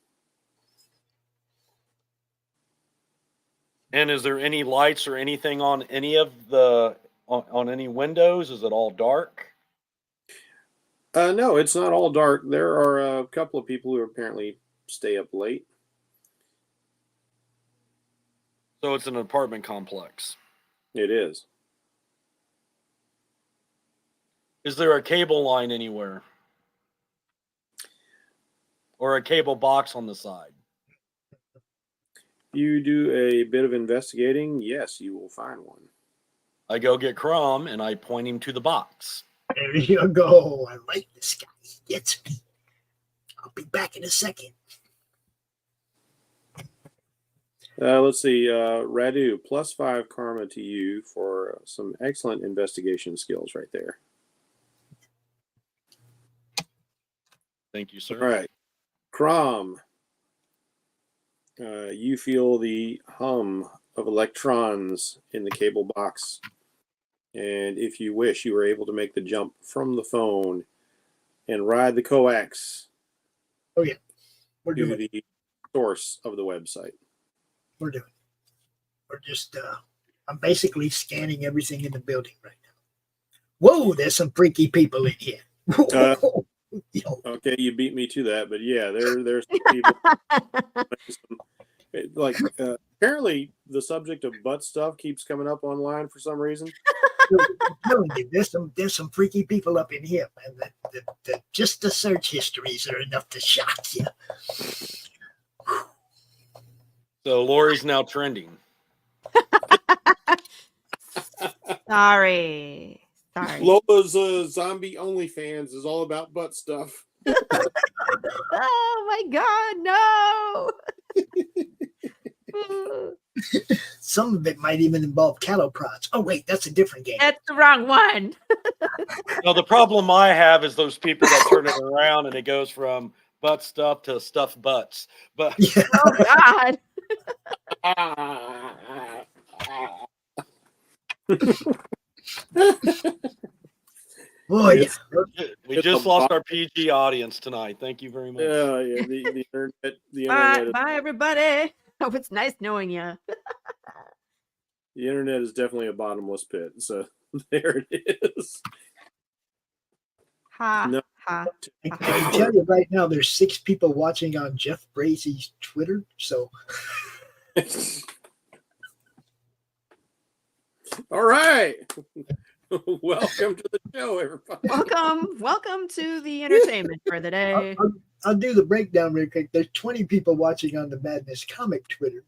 And is there any lights or anything on any of the on any windows? Is it all dark? No, it's not all dark. There are a couple of people who apparently stay up late. So it's an apartment complex. It is. Is there a cable line anywhere? Or a cable box on the side? You do a bit of investigating, yes, you will find one. I go get Crumb and I point him to the box. There you go. I like this guy. He gets me. I'll be back in a second. Let's see. Radu, +5 karma to you for some excellent investigation skills right there. Thank you, sir. All right. Crom, you feel the hum of electrons in the cable box. And if you wish, you are able to make the jump from the phone and ride the coax Oh, yeah. We're to doing it. the source of the website. We're doing it. We're just, I'm basically scanning everything in the building right now. Whoa, there's some freaky people in here. Yo. Okay, you beat me to that, but yeah, there's some people. Like, apparently, the subject of butt stuff keeps coming up online for some reason. I'm telling you, there's some freaky people up in here, man. Just the search histories are enough to shock you. So Laurie's now trending. Sorry. Lola's zombie OnlyFans is all about butt stuff. Oh my God, no. Some of it might even involve cattle prods. Oh, wait, that's a different game. That's the wrong one. No, the problem I have is those people that turn it around and it goes from butt stuff to stuffed butts. But Yeah. Oh God. Boy, It's- we just lost our PG audience tonight. Thank you very much. Yeah, the internet, Bye, everybody. Oh, it's nice knowing you. the internet is definitely a bottomless pit. So there it is. Ha, No. ha. I can tell you right now, there's 6 people watching on Jeff Bracey's Twitter. So, All right. Welcome to the show, everybody. Welcome to the entertainment for the day. I'll do the breakdown real quick. There's 20 people watching on the Madness Comic Twitter.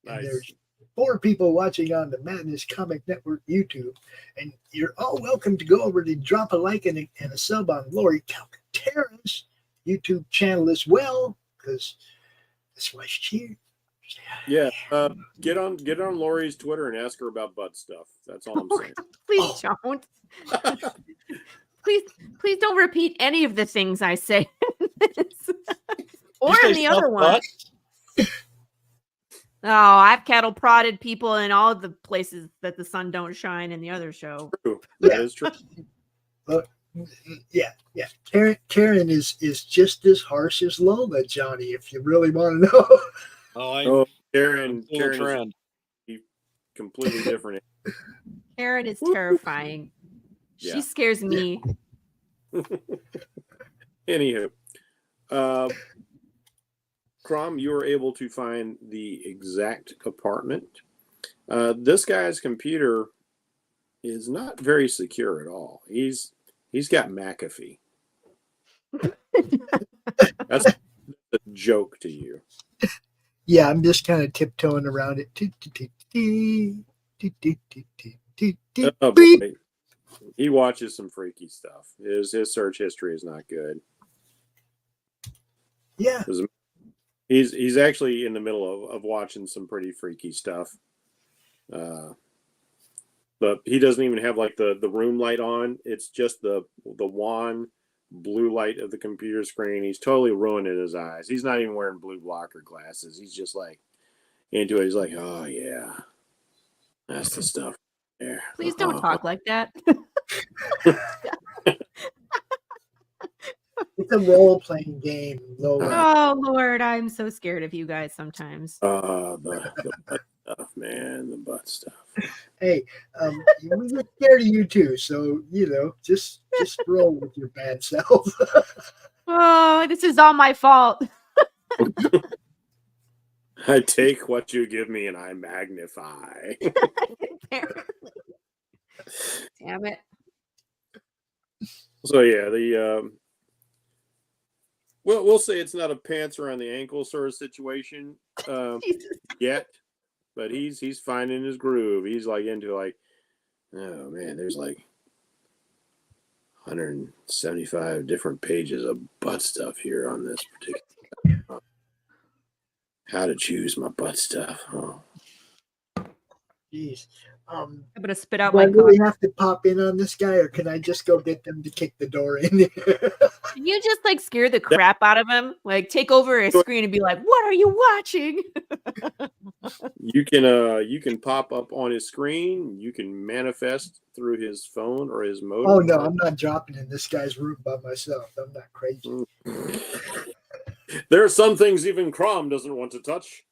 And Nice. there's 4 people watching on the Madness Comic Network YouTube. And you're all welcome to go over to drop a like and a sub on Laurie Calcaterra's YouTube channel as well, because that's why she's here. Yeah, get on Laurie's Twitter and ask her about butt stuff. That's all I'm saying. Please don't. Please don't repeat any of the things I say in this. Or You in say the other stuffed one. butts? Oh, I've cattle prodded people in all the places that the sun don't shine in the other show. True. That is true. Yeah. Karen is just as harsh as Lola, Johnny, if you really want to know. Oh, Karen Full is trend. completely different. Karen is terrifying. Yeah. She scares me. Anywho, Crom, you were able to find the exact apartment. This guy's computer is not very secure at all. He's got McAfee. That's a joke to you. Yeah, I'm just kind of tiptoeing around it. Oh, boy. He watches some freaky stuff. His search history is not good. Yeah. He's actually in the middle of watching some pretty freaky stuff. But he doesn't even have like the room light on. It's just the wand blue light of the computer screen. He's totally ruining his eyes. He's not even wearing blue blocker glasses. He's just like into it. He's like, oh yeah, that's the stuff there. Please don't talk like that. It's a role-playing game, Lola. Oh Lord, I'm so scared of you guys sometimes. The butt stuff, man, the butt stuff. Hey, we get scared of you too, so just roll with your bad self. Oh, this is all my fault. I take what you give me and I magnify. Damn it. So yeah, we'll say it's not a pants around the ankle sort of situation yet, but he's finding his groove. He's like into like, oh man, there's like 175 different pages of butt stuff here on this particular. How to choose my butt stuff. Oh. Jeez. I'm gonna spit out Do I my really coffee. have to pop in on this guy, or can I just go get them to kick the door in? Can you just like scare the crap out of him? Like take over his screen and be like, "What are you watching?" You can pop up on his screen. You can manifest through his phone or his modem. Oh no, I'm not dropping in this guy's room by myself. I'm not crazy. There are some things even Crom doesn't want to touch.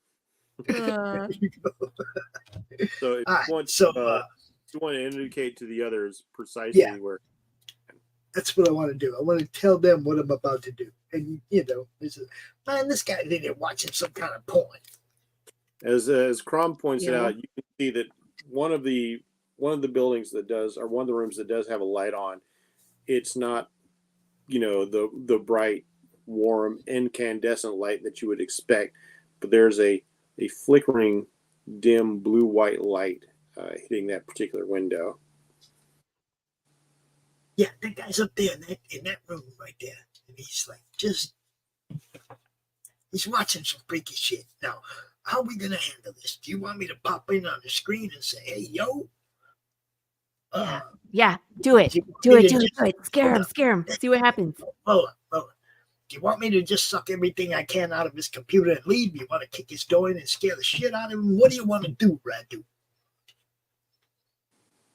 So if you want, you want to indicate to the others precisely where. That's what I want to do. I want to tell them what I'm about to do. And this guy in there watching some kind of porn. As Crom points it out, you can see that one of the buildings that does, or one of the rooms that does have a light on, it's not, the bright, warm, incandescent light that you would expect, but there's a flickering, dim blue-white light hitting that particular window. Yeah, that guy's up there in that room right there. And he's like, he's watching some freaky shit. Now, how are we going to handle this? Do you want me to pop in on the screen and say, hey, yo? Yeah, do it. Do it. Scare him. See what happens. Lola, do you want me to just suck everything I can out of his computer and leave? You want to kick his door in and scare the shit out of him? What do you want to do, Radu?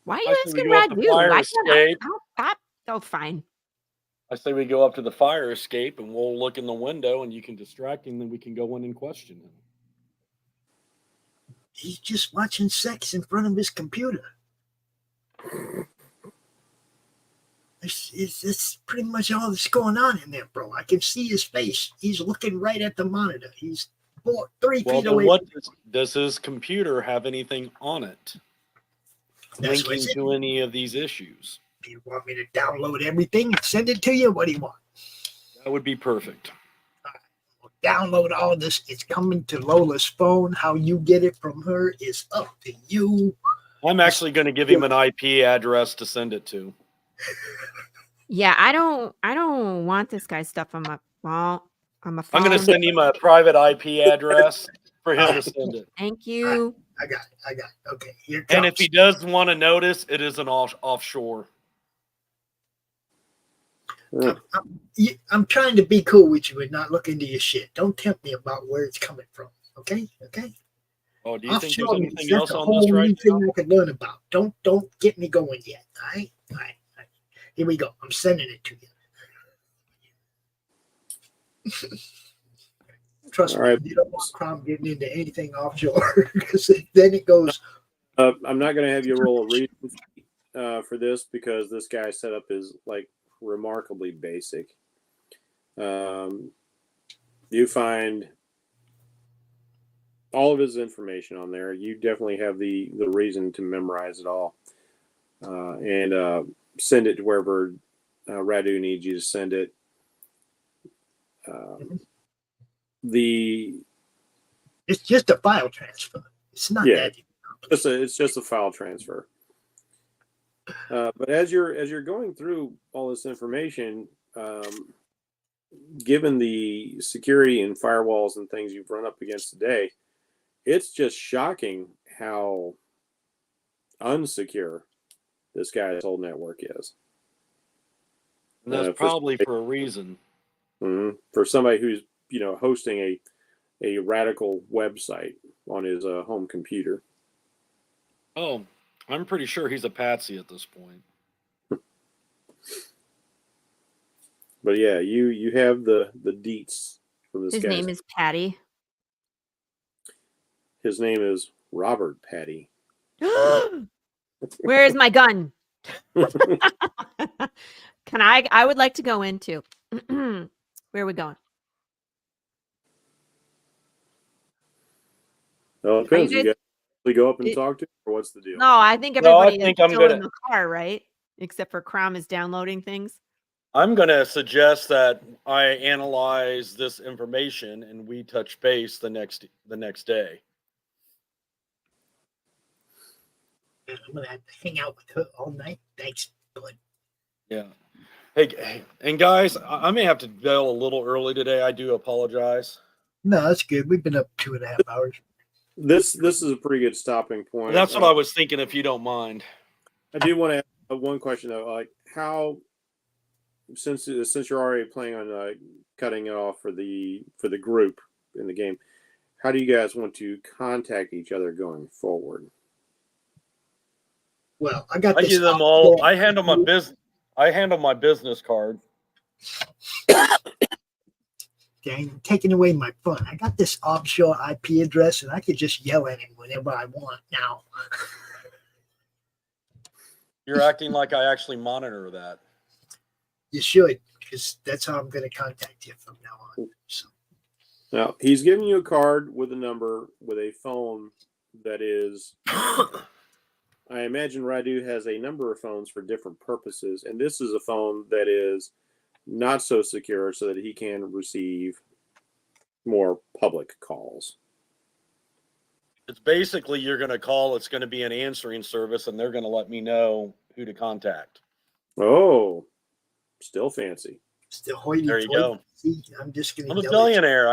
Why are you asking Radu? Oh, fine. I say we go up to the fire escape and we'll look in the window and you can distract him, then we can go in and question him. He's just watching sex in front of his computer. It's pretty much all that's going on in there, bro. I can see his face. He's looking right at the monitor. He's 3 feet away. What does his computer have anything on it linking to any of these issues? Do you want me to download everything and send it to you? What do you want? That would be perfect. We'll download all this. It's coming to Lola's phone. How you get it from her is up to you. I'm actually going to give him an IP address to send it to. Yeah, I don't want this guy's stuff on my phone. I'm going to send him a private IP address for him to send it. Thank you. I got it. Okay, here comes. And if he does want to notice, it is an offshore. I'm trying to be cool with you and not look into your shit. Don't tempt me about where it's coming from. Okay? Oh, do you think there's anything that's else a on whole this right new thing now? I could learn about. Don't get me going yet. All right. Here we go. I'm sending it to you. Trust me, you don't want Crom getting into anything offshore because then it goes. I'm not going to have you roll a read for this because this guy's setup is like remarkably basic. You find all of his information on there. You definitely have the reason to memorize it all and send it to wherever Radu needs you to send it. It's just a file transfer. It's not that. It's just a file transfer. But as you're going through all this information, given the security and firewalls and things you've run up against today, it's just shocking how unsecure this guy's whole network is. And that's probably for a reason. For somebody who's hosting a radical website on his home computer. Oh, I'm pretty sure he's a patsy at this point. But yeah, you have the deets from this His guy. name is Patty. His name is Robert Patty. Where is my gun? Can I would like to go into. Where are we going? Well, it depends. You guys go up and talk to him, or what's the deal? No, I think everybody is still in the car, right? Except for Crom is downloading things. I'm going to suggest that I analyze this information and we touch base the next day. I'm going to have to hang out with her all night. Thanks, bud. Yeah. Hey, and guys, I may have to bail a little early today. I do apologize. No, that's good. We've been up 2.5 hours. This is a pretty good stopping point. That's what I was thinking, if you don't mind. I do want to ask one question though. Like, how, since you're already planning on cutting it off for the group in the game, how do you guys want to contact each other going forward? Well, I got. I give them all. I handle my business. I handle my business card. Dang, taking away my fun. I got this offshore IP address, and I could just yell at him whenever I want now. You're acting like I actually monitor that. You should, because that's how I'm going to contact you from now on. So. Now, he's giving you a card with a number with a phone that is... I imagine Radu has a number of phones for different purposes, and this is a phone that is not so secure so that he can receive more public calls. It's basically you're going to call, it's going to be an answering service, and they're going to let me know who to contact. Oh, still fancy. Still hoity. There you go. I'm just going to. I'm a billionaire.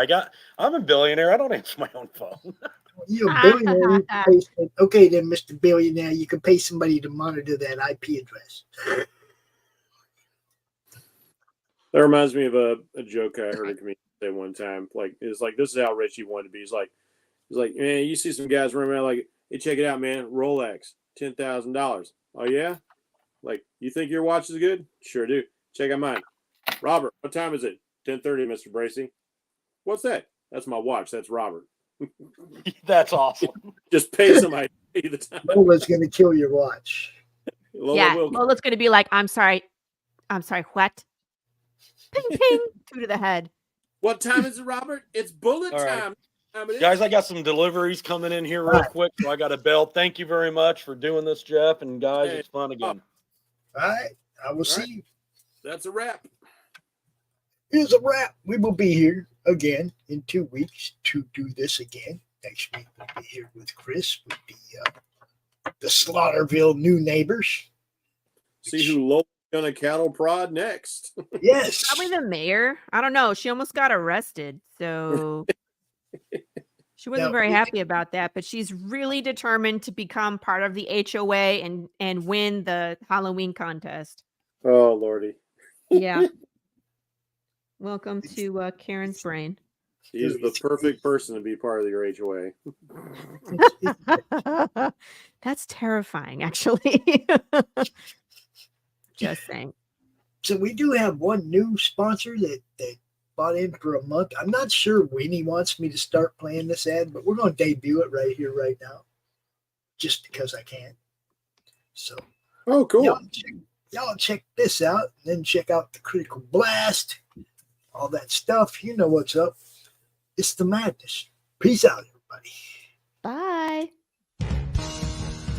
I'm a billionaire. I don't answer my own phone. You're a billionaire. Okay, then, Mr. Billionaire, you can pay somebody to monitor that IP address. That reminds me of a joke I heard a comedian say one time. Like, it's like, this is how rich he wanted to be. He's like, man, you see some guys running around like, hey, check it out, man. Rolex, $10,000. Oh yeah? Like, you think your watch is good? Sure do. Check out mine. Robert, what time is it? 10:30, Mr. Bracey. What's that? That's my watch. That's Robert. That's awesome. Just pay somebody to pay the time. Lola's going to kill your watch. Lola's going to be like, I'm sorry, what? Ping, ping, 2 to the head. What time is it, Robert? It's bullet All time. Right. Guys, I got some deliveries coming in here real quick, so I got a bell. Thank you very much for doing this, Jeff. And guys, it's fun again. All right. I will see you. That's a wrap. Here's a wrap. We will be here again in 2 weeks to do this again. Next week we'll be here with Chris with the Slaughterville new neighbors. See who Lola's gonna cattle prod next. Yes. Probably the mayor. I don't know. She almost got arrested, so she wasn't very happy about that. But she's really determined to become part of the HOA and win the Halloween contest. Oh Lordy. Yeah. Welcome to Karen's brain. He's the perfect person to be part of your HOA. That's terrifying, actually. Just saying. So we do have one new sponsor that bought in for a month. I'm not sure when he wants me to start playing this ad, but we're going to debut it right here, right now, just because I can. So, oh, cool. Y'all check this out, and then check out the Critical Blast, all that stuff. You know what's up. It's the madness. Peace out, everybody. Bye.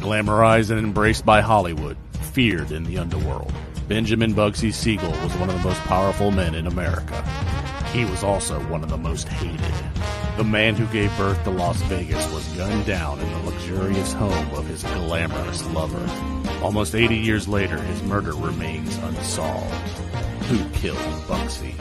Glamorized and embraced by Hollywood, feared in the underworld, Benjamin Bugsy Siegel was one of the most powerful men in America. He was also one of the most hated. The man who gave birth to Las Vegas was gunned down in the luxurious home of his glamorous lover. Almost 80 years later, his murder remains unsolved. Who killed Bugsy?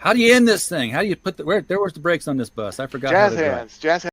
How do you end this thing? How do you put the where's the brakes on this bus? I forgot. Jazz how to drive. hands. Jazz